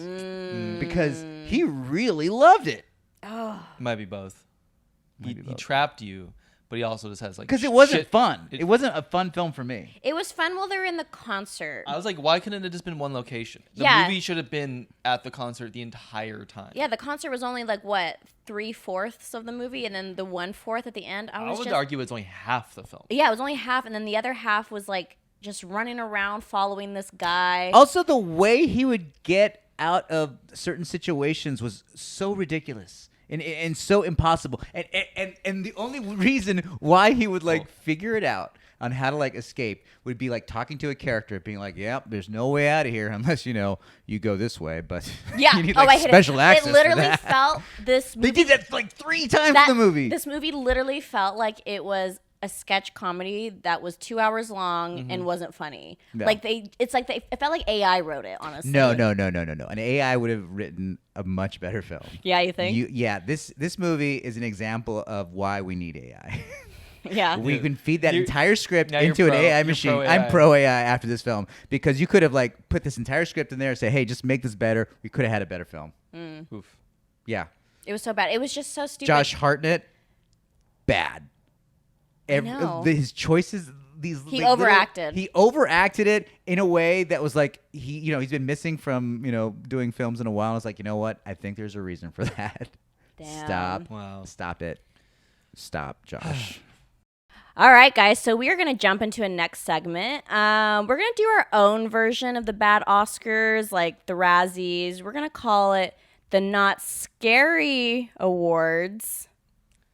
Because he really loved it. Oh, It might be both. Might be He both. trapped you, but he also just has Because it wasn't shit. fun. It wasn't a fun film for me. it was fun while they were in the concert. I was like, why couldn't it have just been one location? The Yeah. movie should have been at the concert the entire time. Yeah, the concert was only 3/4 of the movie, and then the 1/4 at the end. I would argue it's only half the film. Yeah, it was only half, and then the other half was just running around following this guy. Also, the way he would get out of certain situations was so ridiculous and so impossible. And the only reason why he would figure it out on how to escape would be talking to a character, being yep, there's no way out of here unless you go this way. But Yeah. you need I hate special it. access. It literally for that. felt this. They Movie, did that 3 times in the movie. This movie literally felt like it was a sketch comedy that was 2 hours long and wasn't funny. No. Like it felt like AI wrote it, honestly. No. An AI would have written a much better film. Yeah, you think? This movie is an example of why we need AI. Yeah. We can feed that You're- entire script now you're into an pro- AI you're machine. pro I'm AI. pro AI after this film because you could have like put this entire script in there and say, "Hey, just make this better." We could have had a better film. Oof. Yeah. It was so bad. It was just so stupid. Josh Hartnett, bad. know. His choices, He overacted. He overacted it in a way that was like he's been missing from doing films in a while. And it's like, you know what? I think there's a reason for that. Damn. Stop. Wow. Stop it. Stop, Josh. All right, guys. So we are going to jump into a next segment. We're going to do our own version of the bad Oscars, like the Razzies. We're going to call it the Not Scary Awards,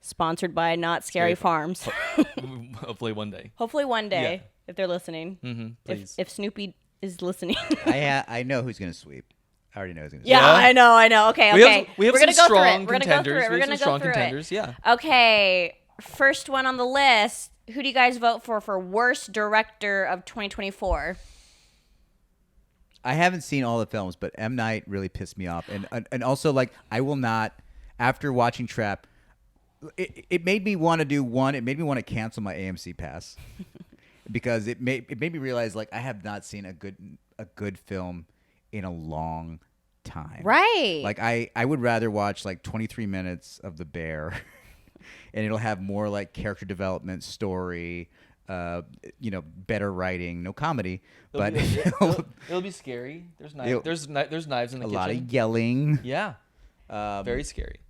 sponsored by Not Scary Scary Farms. Hopefully one day. Hopefully one day, Yeah. if they're listening. Please. If Snoopy is listening. I know who's gonna sweep. I already know who's gonna sweep. Yeah, I know. Okay. We have We're some gonna go through it. strong We're gonna go contenders. through it. We're We have gonna some go strong through contenders. it. Yeah. Okay. First one on the list. Who do you guys vote for worst director of 2024? I haven't seen all the films, but M. Night really pissed me off, and also like I will not. After watching Trap, it made me want to do one. It made me want to cancel my AMC pass because it made me realize like I have not seen a good film in a long time. Right. Like I would rather watch like 23 minutes of The Bear, and it'll have more like character development, story, better writing, no comedy, but It'll be scary. There's knives. There's knives in the a kitchen. lot of yelling. Yeah. Very scary.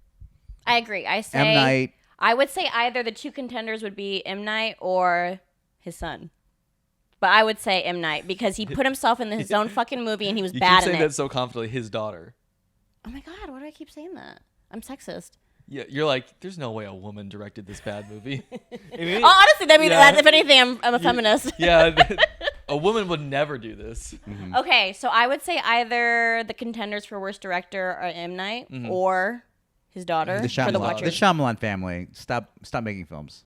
I agree. I say M. Night. I would say either the two contenders would be M. Night or his son. But I would say M. Night because he put himself in his own fucking movie and he was You bad keep in saying it. that so confidently. His daughter. Oh my god, why do I keep saying that? I'm sexist. Yeah, you're like, there's no way a woman directed this bad movie. Oh, honestly, I mean, Yeah. if anything, I'm a feminist. Yeah, a woman would never do this. Okay, so I would say either the contenders for worst director are M. Night or his daughter The for the Shyamalan, Watcher. the Shyamalan family. Stop making films.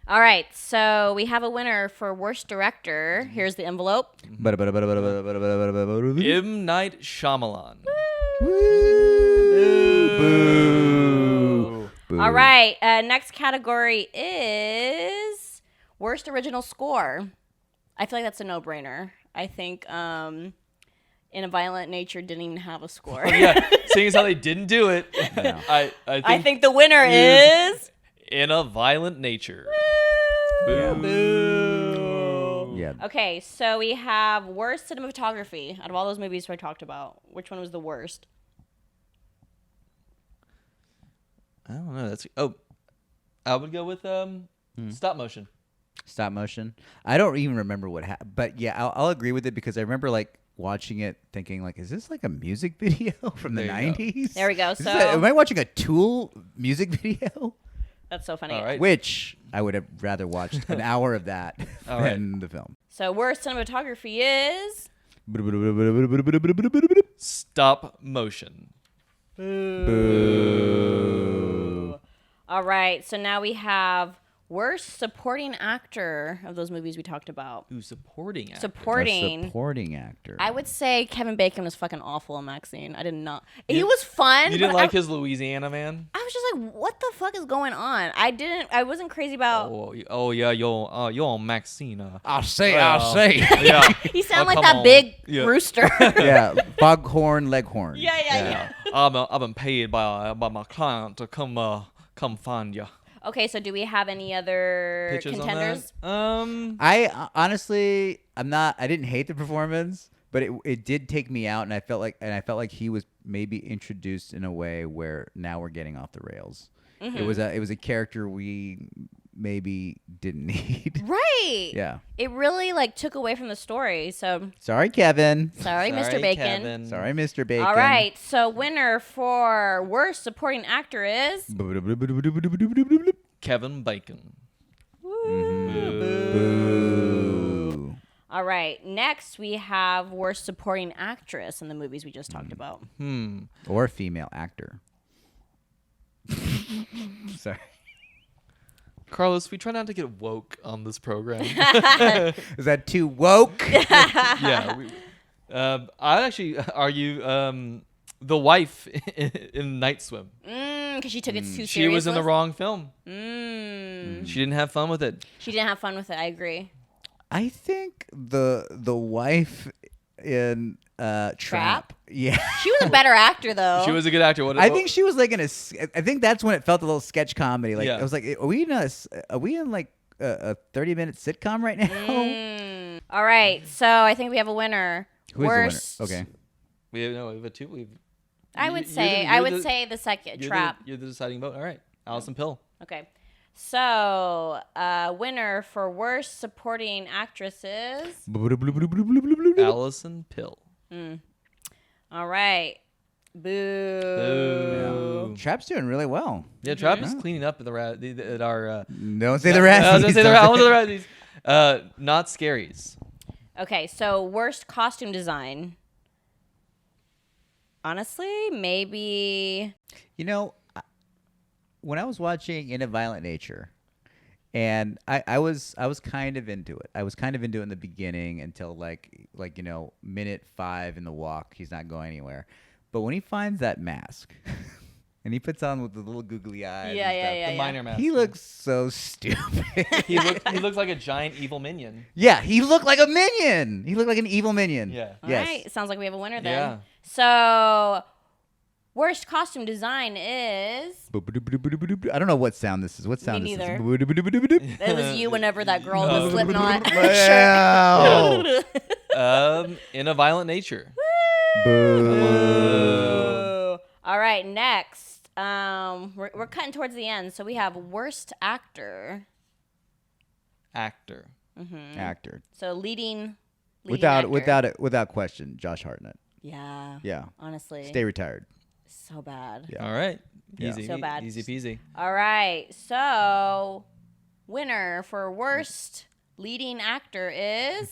All right, so we have a winner for worst director. Here's the envelope. M. Night Shyamalan. Boo. All right, next category is worst original score. I feel like that's a no-brainer. I think In a Violent Nature didn't even have a score. Yeah, seeing as how they didn't do it, No. I think the winner is In a Violent Nature. Yeah. Boo. Yeah. Okay, so we have worst cinematography out of all those movies we talked about. Which one was the worst? I don't know. I would go with stop motion. Stop motion. I don't even remember what happened, but yeah, I'll agree with it because I remember like watching it, thinking like, is this like a music video from the There you go. 90s? There we go. Is this So am I watching a Tool music video? that's so funny. All right. Which I would have rather watched an hour of that All than the film. So worst cinematography is Stop motion. Boo. all right. So now we have worst supporting actor of those movies we talked about. Ooh, supporting actor. A Supporting. supporting actor. I would say Kevin Bacon was fucking awful in Maxine. I did not. He was fun. You didn't but like his Louisiana man? I was just like, what the fuck is going on? I wasn't crazy about. Yeah, you're on Maxine. I'll say. Yeah. He sounded like come that on. big Yeah. rooster. Yeah, foghorn leghorn. Yeah. I've been paid by my client to come find you. Okay, so do we have any other Pictures contenders? on that? I honestly, I didn't hate the performance, but it did take me out, and I felt like he was maybe introduced in a way where now we're getting off the rails. Mm-hmm. It was a character we maybe didn't need. Right. Yeah. It really like took away from the story. So Sorry, Kevin. sorry, Mr. Bacon. Kevin. Sorry, Mr. Bacon. All right. So winner for worst supporting actor is Kevin Bacon. Boo. all right. Next we have worst supporting actress in the movies we just talked about. Or female actor. Sorry. Carlos, we try not to get woke on this program. Is that too woke? Yeah. I'd actually argue the wife in Night Swim. Because she took it too seriously. She was in the wrong film. She She didn't have fun with it. didn't have fun with it. I agree. I think the wife in Trap. Yeah. She was a better actor, though. She was a good actor. I think she was like I think that's when it felt a little sketch comedy. Like Yeah. I was like, are we in like a 30-minute sitcom right now? All right, so I think we have a winner. Who is Worst. the winner? Okay. We have a two. I would You're say the second Trap. You're the deciding vote. All right, Allison Pill. Okay. So, winner for worst supporting actresses. Allison Pill. All right. Boo. Boo. Trap's doing really well. Yeah, Trap is cleaning up at at our. Don't say the Razzies. I was gonna say I was gonna say the Razzies. Not scaries. Okay, so worst costume design. Honestly, maybe. You know, when I was watching In a Violent Nature, and I was kind of into it. I was kind of into it in the beginning until like minute 5 in the walk. He's not going anywhere. But when he finds that mask, and he puts on with the little googly eyes, The minor mask. he looks so stupid. He looks like a giant evil minion. Yeah, he looked like a minion. He looked like an evil minion. Yeah. All Yes. right, sounds like we have a winner then. Yeah. So, worst costume design is. I don't know what sound this is. What sound Me this neither. is? It was you whenever that girl No. was Slipknot. Wow. In a Violent Nature. Boo. All right, next. We're cutting towards the end, so we have worst actor. Actor. Actor. So leading Without actor. without question, Josh Hartnett. Yeah. Yeah. Honestly. Stay retired. So bad. Yeah. All right. Yeah. Easy. So bad. Easy peasy. All right. So, winner for worst leading actor is.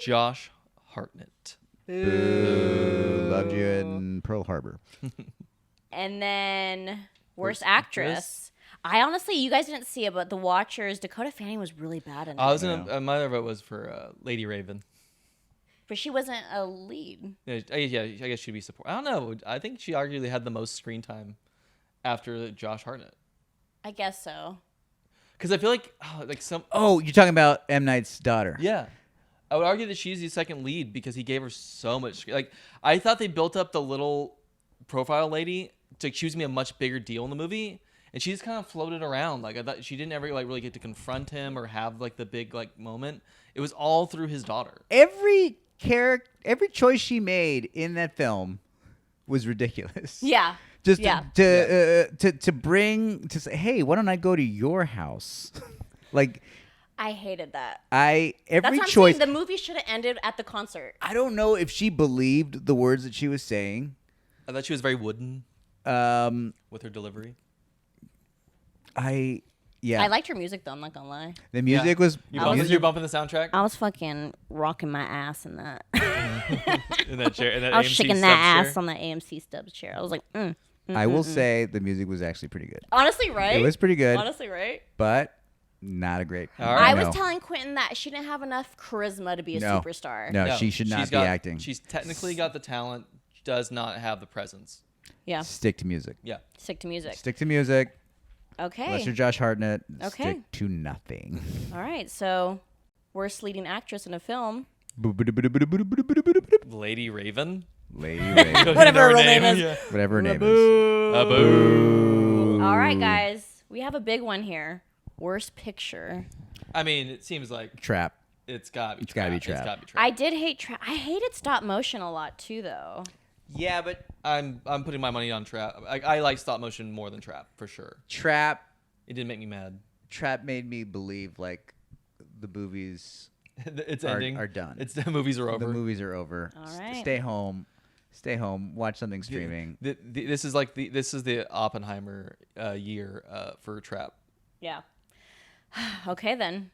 Josh Hartnett. Loved you in Pearl Harbor. And then worst actress. I honestly, you guys didn't see it, but The Watchers, Dakota Fanning was really bad in it. I was my other vote was for Lady Raven. But she wasn't a lead. Yeah, I guess she'd be support. I don't know. I think she arguably had the most screen time after Josh Hartnett. I guess so. Because I feel like Oh, you're talking about M. Night's daughter. Yeah. I would argue that she's the second lead because he gave her so much. Like, I thought they built up the little profile lady to she was gonna be a much bigger deal in the movie, and she just kind of floated around. Like, I thought she didn't ever like really get to confront him or have like the big like moment. It was all through his daughter. Every choice she made in that film was ridiculous. Yeah. Just Yeah. to say, hey, why don't I go to your house? Like, I hated that. every That's what I'm choice. saying. The movie should have ended at the concert. I don't know if she believed the words that she was saying. I thought she was very wooden Um, with her delivery. I liked her music, though. I'm not going to lie. The music was You're bumping the soundtrack I was fucking rocking my ass in that. in that chair. In that I was AMC shaking Stubbs that chair. ass on that AMC Stubbs chair. I was like, I will say the music was actually pretty good. Honestly, right? It was pretty good, Honestly, right? but not a great. All right. I no. was telling Quentin that she didn't have enough charisma to be a No. superstar. No, she should not she's be got- acting. She's technically got the talent, does not have the presence. Yeah. Stick to music. Yeah. Stick to music. Stick to music. Okay. Unless you're Josh Hartnett, Okay. stick to nothing. All right. So, worst leading actress in a film. Lady Raven. Lady Ray. Whatever her real name is. Yeah. Whatever her name is. Boo. All right, guys. We have a big one here. Worst picture. I mean, it seems like Trap. it's got to be It's gotta be It's Trap. got to be Trap. I did hate I hated stop motion a lot too, though. Yeah, but I'm putting my money on Trap. I like stop motion more than Trap for sure. Trap It didn't make me mad. made me believe like the movies It's are, ending. are done. The movies are over. The movies are over. All right. Stay home. Watch something streaming. This is like this is the Oppenheimer year for Trap. Yeah. Okay, then.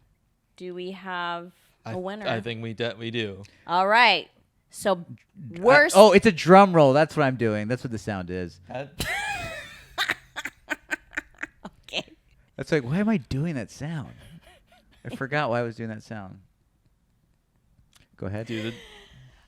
Do we have a winner? I think we do. All right. So, worst. Oh, it's a drum roll. That's what I'm doing. That's what the sound is. Okay. It's like, why am I doing that sound? I forgot why I was doing that sound. Go ahead. Dude,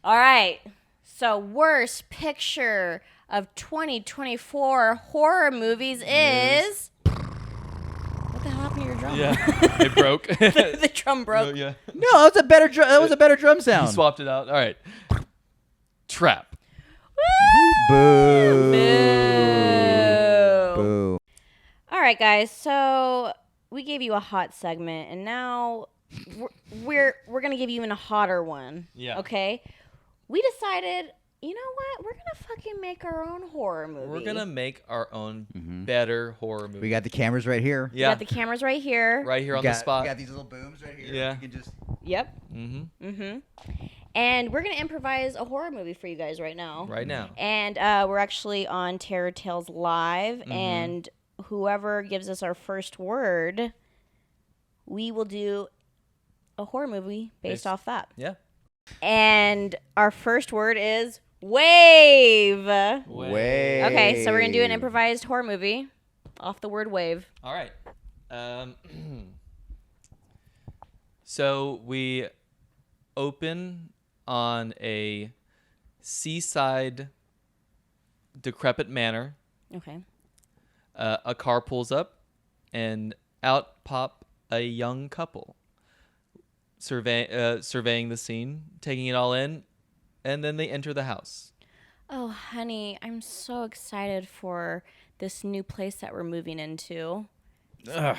All right. So, worst picture of 2024 horror movies is. What the hell happened to your drum? yeah, it broke. The drum broke. Oh, yeah. No, that was a better drum He sound. swapped it out. All right. Trap. Boo. Boo. Boo. All right, guys. So we gave you a hot segment, and now we're gonna give you even a hotter one. Yeah. Okay. We decided, you know what? We're gonna fucking make our own horror movie. We're gonna make our own better horror movie. We got the cameras right here. We yeah, got the cameras right here. right here on We the spot. got these little booms right here. Yeah. You can just. Yep. Mm-hmm. And we're gonna improvise a horror movie for you guys right now. Right now. And we're actually on Terror Tales Live, and whoever gives us our first word, we will do a horror movie based off that. Yeah. And our first word is wave. Wave. Okay, so we're gonna do an improvised horror movie off the word wave. All right. So we open on a seaside decrepit manor. Okay. A car pulls up, and out pop a young couple, surveying the scene, taking it all in, and then they enter the house. Oh, honey, I'm so excited for this new place that we're moving into. Ugh.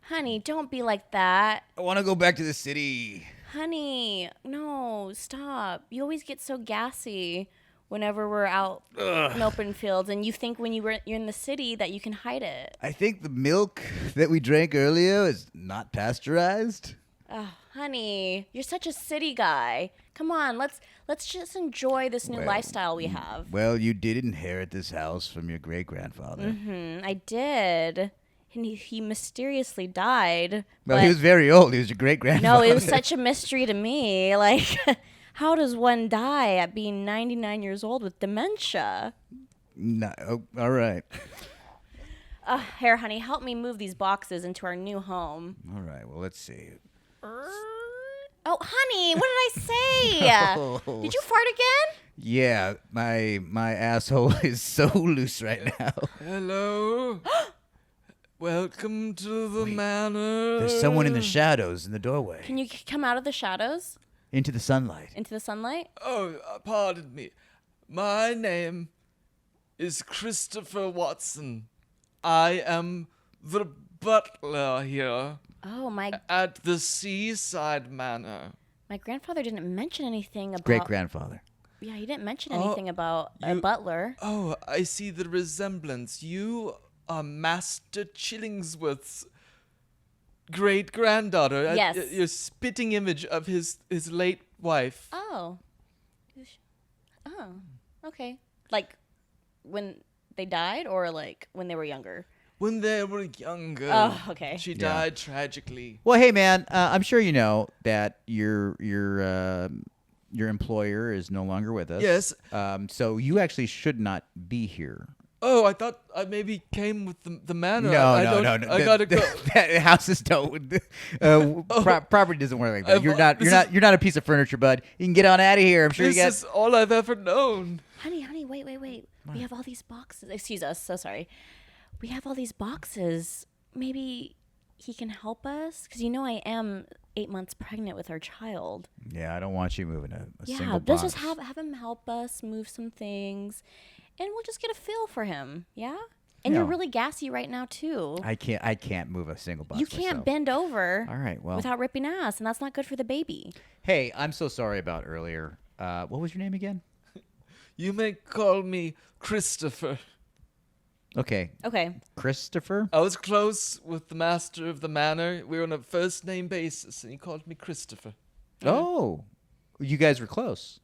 Honey, don't be like that. I want to go back to the city. Honey, no, stop. You always get so gassy whenever we're out in open fields, and you think when you're in the city that you can hide it. I think the milk that we drank earlier is not pasteurized. Oh, honey, you're such a city guy. Come on, let's just enjoy this new lifestyle we have. Well, you did inherit this house from your great-grandfather. I did. And he mysteriously died. Well, but he was very old. He was your great-grandfather. no, it was such a mystery to me. Like, how does one die at being 99 years old with dementia? No, all right. Here, honey, help me move these boxes into our new home. All right, well, let's see. Oh, honey, what did I say? Did you fart again? Yeah, my asshole is so loose right now. Hello. Welcome to the manor. There's someone in the shadows in the doorway. Can you come out of the shadows Into the sunlight. into the sunlight? Oh, pardon me. My name is Christopher Watson. I am the butler here Oh, my at the Seaside Manor. grandfather didn't mention anything about Great-grandfather. Yeah, he didn't mention anything about a you- butler. Oh, I see the resemblance. You are Master Chillingsworth's great-granddaughter. Yes. Your spitting image of his late wife. Oh. Oh. Okay. Like when they died or like when they were younger? When they were younger. Oh, okay. She Yeah. died tragically. Well, hey, man, I'm sure you know that your employer is no longer with us. Yes. So you actually should not be here. Oh, I thought I maybe came with the manor. No. I gotta go. Houses don't. Property doesn't work like that. I've- You're not a piece of furniture, bud. You can get on out of here. I'm sure you This got. is all I've ever known. Honey, wait. We have all these boxes. Excuse us. So sorry. We have all these boxes. Maybe he can help us? Because I am 8 months pregnant with our child. Yeah, I don't want you moving a Yeah, single let's box. just have him help us move some things, and we'll just get a feel for him. Yeah. And you're Yeah. really gassy right now too. I can't move a single box. You can't myself. bend over All right, well. without ripping ass, and that's not good for the baby. Hey, I'm so sorry about earlier. What was your name again? You may call me Christopher. Okay, Okay. Christopher. I was close with the master of the manor. We were on a first name basis, and he called me Christopher. Oh, you guys were close.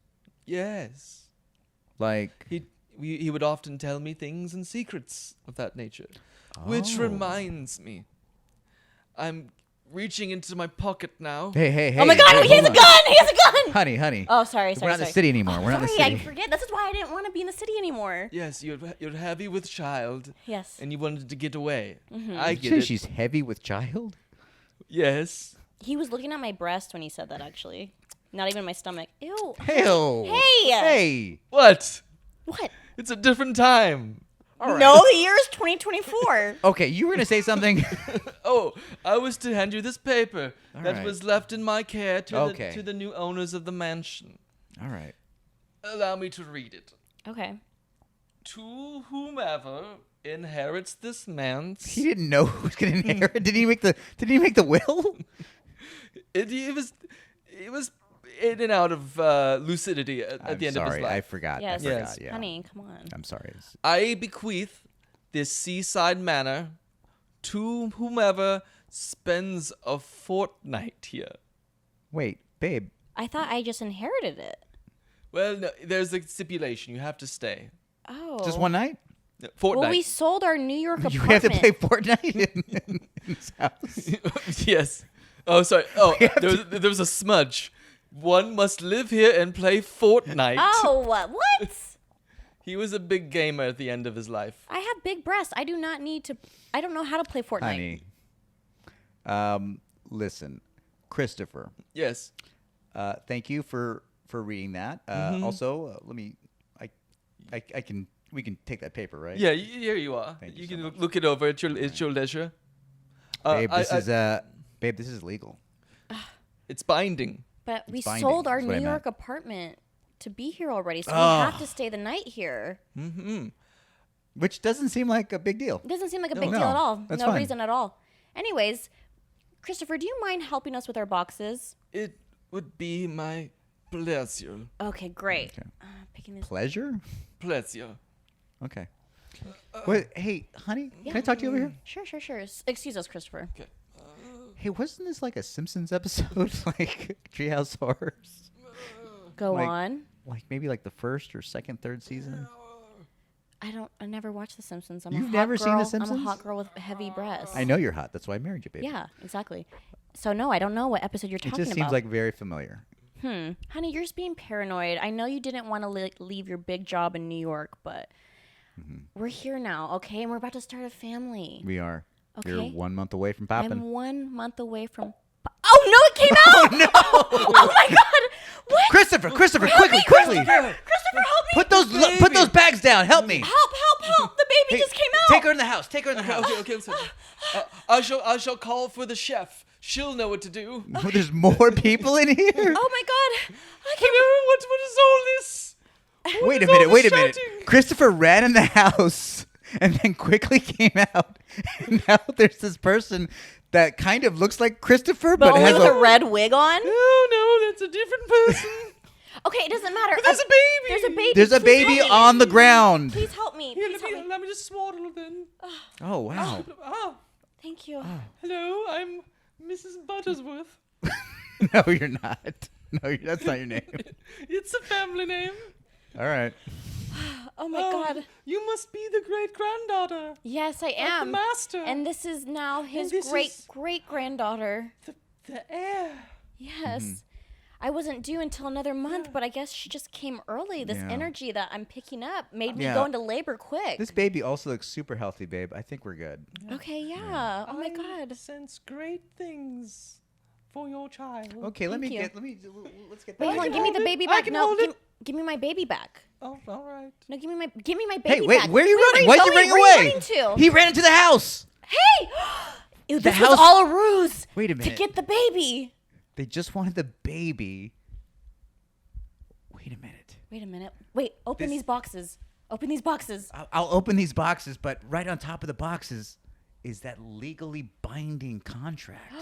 Yes. Like, He would often tell me things and secrets of that nature. Which Oh. reminds me, I'm reaching into my pocket now. Hey. Oh my God! hey, He has hold a on. gun! He has a gun! Honey. Oh, sorry. We're not in the city anymore. We're not in the Sorry, city. I forget. This is why I didn't want to be in the city anymore. Yes, you're heavy with child, Yes. and you wanted to get away. I Did you get say it. she's heavy with child? Yes. He was looking at my breast when he said that, actually. Not even my stomach. Ew. Hey. Hey. What? What? It's a different time. All right. No, the year is 2024. Okay, you were gonna say something. Oh, I was to hand you this paper All that right. was left in my care Okay. to the new owners of the mansion. All right. Allow me to read it. Okay. To whomever inherits this man's... He didn't know who was gonna inherit. Did he make the will? It was in and out of lucidity at the end of his sorry, life. I forgot. Yes. I Yes. forgot. Yeah. Honey, come on. I'm sorry. I bequeath this seaside manor to whomever spends a fortnight here. Wait, babe. I thought I just inherited it. Well, no, there's a stipulation. You have to stay. Oh. Just one night? Fortnight. Well, we sold our New York You apartment. have to play Fortnite in his house. Yes. Oh, sorry. Oh, there was a smudge. One must live here and play Fortnite. Oh, what? He was a big gamer at the end of his life. I have big breasts. I do not need to. I don't know how to play Fortnite. Honey. Listen, Christopher. Yes. Thank you for reading that. Also, let me. I can. We can take that paper, right? Yeah, here you are. Thank you You so can much. look it over at your leisure. Babe, this is legal. It's binding. But we binding, sold our is what I New meant. York apartment to be here already, so we have to stay the night here. Which doesn't seem like a big deal. It doesn't seem like a big No, deal at all. that's No fine. reason at all. Anyways, Christopher, do you mind helping us with our boxes? It would be my pleasure. Okay, great. Okay. Picking this. Pleasure? Pleasure. Okay. Wait, hey, honey, can I talk to you over here? Sure. Excuse us, Christopher. Okay. Hey, wasn't this like a Simpsons episode, like Treehouse Horrors? Go Like- on. Like maybe like the first or second, third season? I never watched The Simpsons. I'm You've a hot never girl. seen The I'm a Simpsons? hot girl with heavy breasts. I know you're hot. That's why I married you, baby. Yeah, exactly. So no, I don't know what episode you're It talking just about. seems like very familiar. Honey, you're just being paranoid. I know you didn't want to leave your big job in New York, but we're here now, okay? And we're about to start a family. We are. Okay. You're 1 month away from I'm popping. 1 month away from. Oh no! It came out! no! Oh my God! What? Christopher, quickly! Christopher, help me! Put those bags down. Help me. Help! The baby Hey, just came out. Take her in the house. Take her in the house. Okay, I'm sorry. I shall call for the chef. She'll know what to do. Oh, there's more people in here. Oh my God! I can't. Hello, what is all this? Wait a is all minute. Wait a this minute. shouting? Christopher ran in the house and then quickly came out. And now there's this person that kind of looks like Christopher, But but only has with a red wig on. No, that's a different person. Okay, it doesn't matter. There's a baby. There's a baby. There's a Please baby help me. on the ground. Please help me. Here, Please help me. let me just swaddle then. Oh wow. Ah, Thank you. hello, I'm Mrs. Buttersworth. No, you're not. No, that's not your name. It's a family name. All right. Oh my God. You must be the great granddaughter Yes, I of the am. master. And this is now his this great is- great granddaughter. the heir. Yes. I wasn't due until another month, but I guess she just came early. This Yeah. energy that I'm picking up made me Yeah. go into labor quick. This baby also looks super healthy, babe. I think we're good. Okay, yeah. Oh my I God. sense great things for your child. Okay, Thank you. let's get Wait, that. hold on. Give me hold the it. baby I back. can No, hold it. give me my baby back. Oh, all right. No, give me my baby Hey, wait, back. where are you running? Where Why'd are you running going? Where are away? you running to? He ran into the house. Hey! Ew, this house- was all a ruse. Wait a To minute. get the baby. They just wanted the baby. Wait a minute. Wait, open This- these boxes. Open these boxes. I'll open these boxes, but right on top of the boxes is that legally binding contract.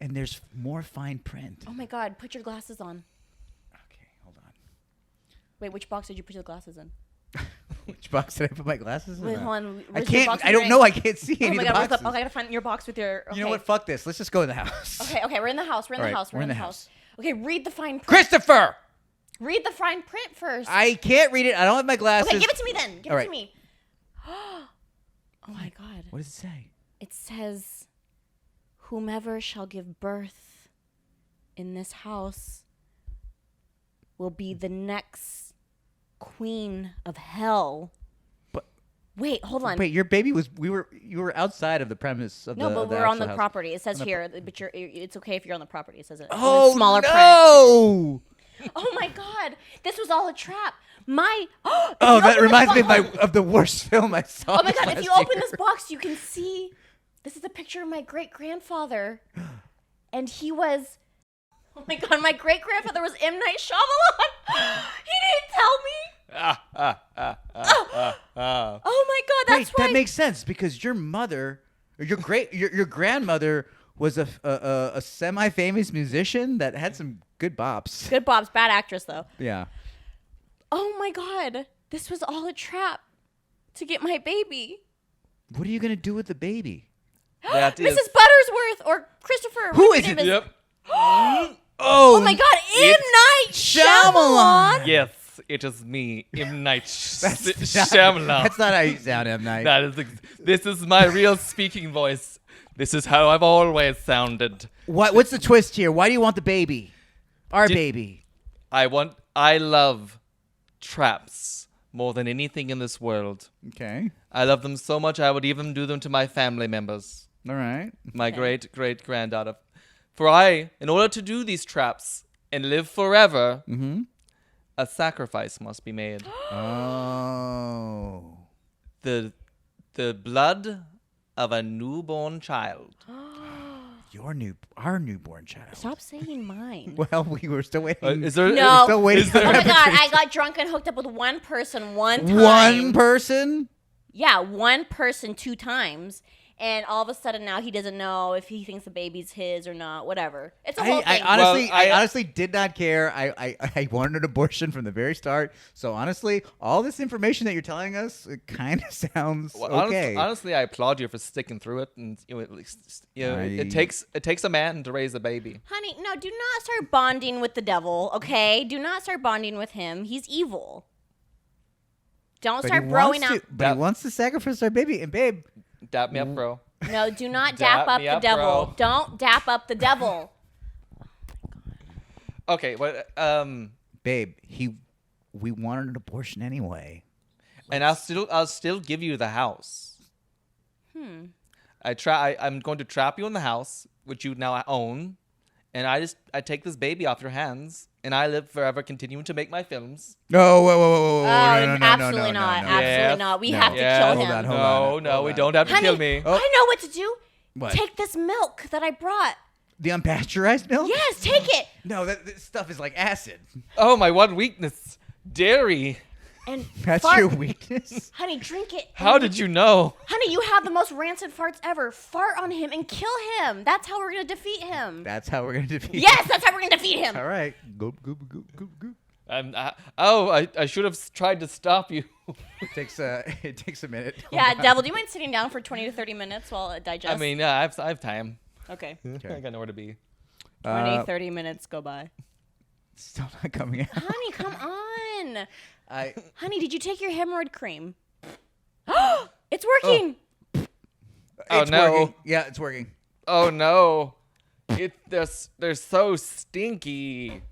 And there's more fine print. Oh my God, put your glasses on. Okay, hold on. Wait, which box did you put your glasses in? Which box did I put my glasses in? Wait, hold on. I Where's your can't. box I with don't your know. ring? I can't see Oh any my of God, the where's the, boxes. I gotta find your box with your. Okay. You know what? Fuck this. Let's just go in the house. Okay, we're in the house. We're in All the right, house. We're in the house. Okay, read the fine print. Christopher! Read the fine print first. I can't read it. I don't have my glasses. Okay, give it to me then. Give All it right. to me. Oh my God. What does it say? It says, whomever shall give birth in this house will be the next queen of hell. But wait, hold on. Wait, your baby was you were outside of the premise of No, the but of the we're on actual the house. property. It says here, but it's okay if you're on the property. It says it. Oh, in smaller print. no! Oh my God, this was all a trap. My Oh, that reminds me of the worst film I saw. Oh my God, if last you open year. this box, you can see this is a picture of my great grandfather, and he was. Oh my God, my great grandfather was M. Night Shyamalan. He didn't tell me. Oh my God, that's Wait, that makes sense because your mother, or your grandmother was a semi-famous musician that had some good bops. Good Bob's bad actress though. Yeah. Oh my God, this was all a trap to get my baby. What are you gonna do with the baby? That Mrs. is. Buttersworth or Christopher. Who whatever is your it? name Yep. Oh my God, M. Night Shyamalan. Yes, it is me, M. Night Shyamalan. Shyamalan. That's not how you sound, M. Night. That is. This is my real speaking voice. This is how I've always sounded. What's the twist here? Why do you want the baby? Our baby. I love traps more than anything in this world. Okay. I love them so much I would even do them to my family members. All right. My great granddaughter. For in order to do these traps and live forever, a sacrifice must be made. Oh. The blood of a newborn child. Our newborn child. Stop saying mine. Well, we were still waiting. Is there? No. Still waiting. Is for there- Oh my the God, repetition. I got drunk and hooked up with one person one time. One person? Yeah, one person 2 times. And all of a sudden now he doesn't know if he thinks the baby's his or not. Whatever. It's a whole I thing. honestly, Well, I- I honestly did not care. I wanted an abortion from the very start. So honestly, all this information that you're telling us, it kind of sounds okay. Honestly, I applaud you for sticking through it, and at least it takes a man to raise a baby. Honey, no, do not start bonding with the devil, okay? Do not start bonding with him. He's evil. Don't start broing out. But he wants to sacrifice our baby. And babe, Dap me up, bro. No, do not dap up me the up, devil. bro. Don't dap up the devil. Okay, well, babe, we wanted an abortion anyway. and I'll still give you the house. I'm going to trap you in the house, which you now own, and I take this baby off your hands, and I live forever, continuing to make my films. No, whoa, Oh, no, absolutely not. Absolutely Yes. not. We No. have to Yes. kill Hold him. on, No, we don't have to Honey, kill me. I know what to do. What? Take this milk that I brought. The unpasteurized milk? Yes, take it. No, this stuff is like acid. Oh, my one weakness, dairy. And That's fart. your weakness? Honey, drink it. How did you know? Honey, you have the most rancid farts ever. Fart on him and kill him. That's how we're going to defeat him. That's how we're going to defeat Yes, that's how we're going to defeat him. All right. Goop, goop, goop, goop, goop. I should have tried to stop you. It takes a minute. Yeah, Devil, do you mind sitting down for 20 to 30 minutes while it digests? I mean, yeah, I have time. Okay. I got nowhere to be. 20, 30 minutes go by. Still not coming out. Honey, come on. I Honey, did you take your hemorrhoid cream? It's working. Oh, it's no. working. Yeah, it's working. Oh no, they're so stinky.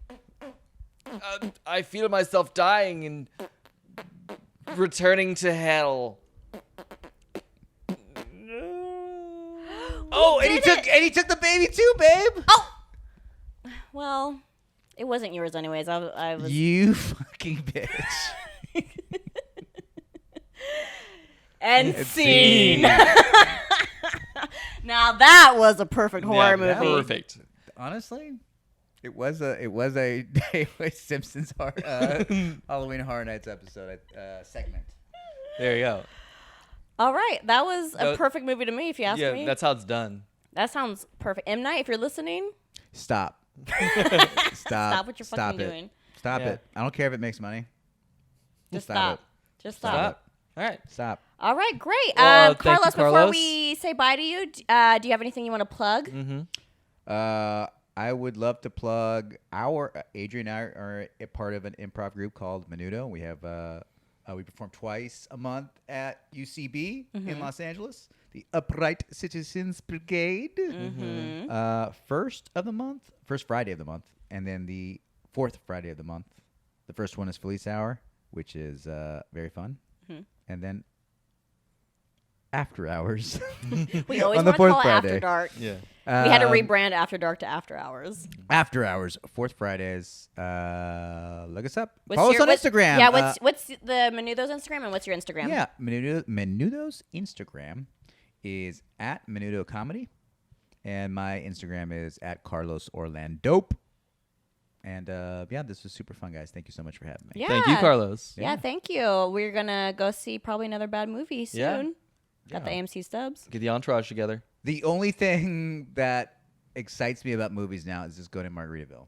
I feel myself dying and returning to hell. Oh, and he took the baby too, babe. Oh. Well, it wasn't yours anyways. I was. You fucking bitch. And scene. Now that was a perfect horror movie. Perfect. Honestly, it was a Simpsons Halloween Horror Nights episode segment. There you go. All right, that was a No, perfect movie to me, if you ask Yeah, me. that's how it's done. That sounds perfect. M. Night, if you're listening, Stop. stop what you're fucking it. doing. Stop Yeah. it. I don't care if it makes money. Just stop stop. it. Just stop. Stop. All right. Stop. All right, great. Well, thank you, Carlos, before Carlos. we say bye to you, do you have anything you want to plug? I would love to plug Adrian and I are a part of an improv group called Menudo. We have we perform twice a month at UCB in Los Angeles. the Upright Citizens Brigade. First Friday of the month, and then the fourth Friday of the month. The first one is Felice Hour, which is very fun. And then After Hours. We always on the want to fourth call it Friday. After Dark. Yeah. We had to rebrand After Dark to After Hours. After Hours, fourth Fridays. Look us up. What's Follow us on what's- Instagram. Yeah, what's the Menudo's Instagram and what's your Instagram? Yeah, Menudo's Instagram is at Menudo Comedy, and my Instagram is at Carlos Orlandope. And yeah, this was super fun, guys. Thank you so much for having me. Yeah. Thank you, Carlos. Yeah, thank you. We're gonna go see probably another bad movie soon. Yeah. Got the AMC stubs. Get the entourage together. The only thing that excites me about movies now is just going to Margaritaville.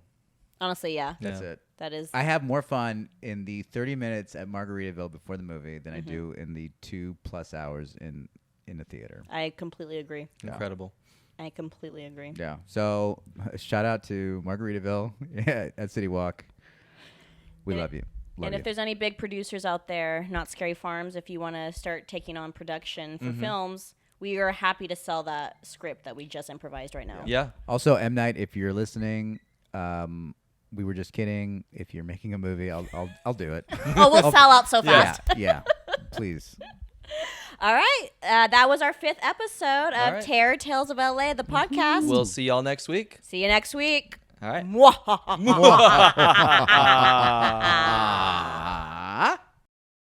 Honestly, yeah. That's Yeah. it. That is. I have more fun in the 30 minutes at Margaritaville before the movie than I do in the 2+ hours in the theater. I completely agree. Yeah. Incredible. I completely agree. Yeah. So shout out to Margaritaville at City Walk. We love you. Love And you. if there's any big producers out there, Not Scary Farms, if you want to start taking on production for films, we are happy to sell that script that we just improvised right now. Yeah. Also, M. Night, if you're listening, we were just kidding. If you're making a movie, I'll do it. Oh, we'll sell out so fast. yeah. Please. All right. That was our 5th episode All of right. Terror Tales of LA, the podcast. We'll see y'all next week. See you next week. All right. Mwah.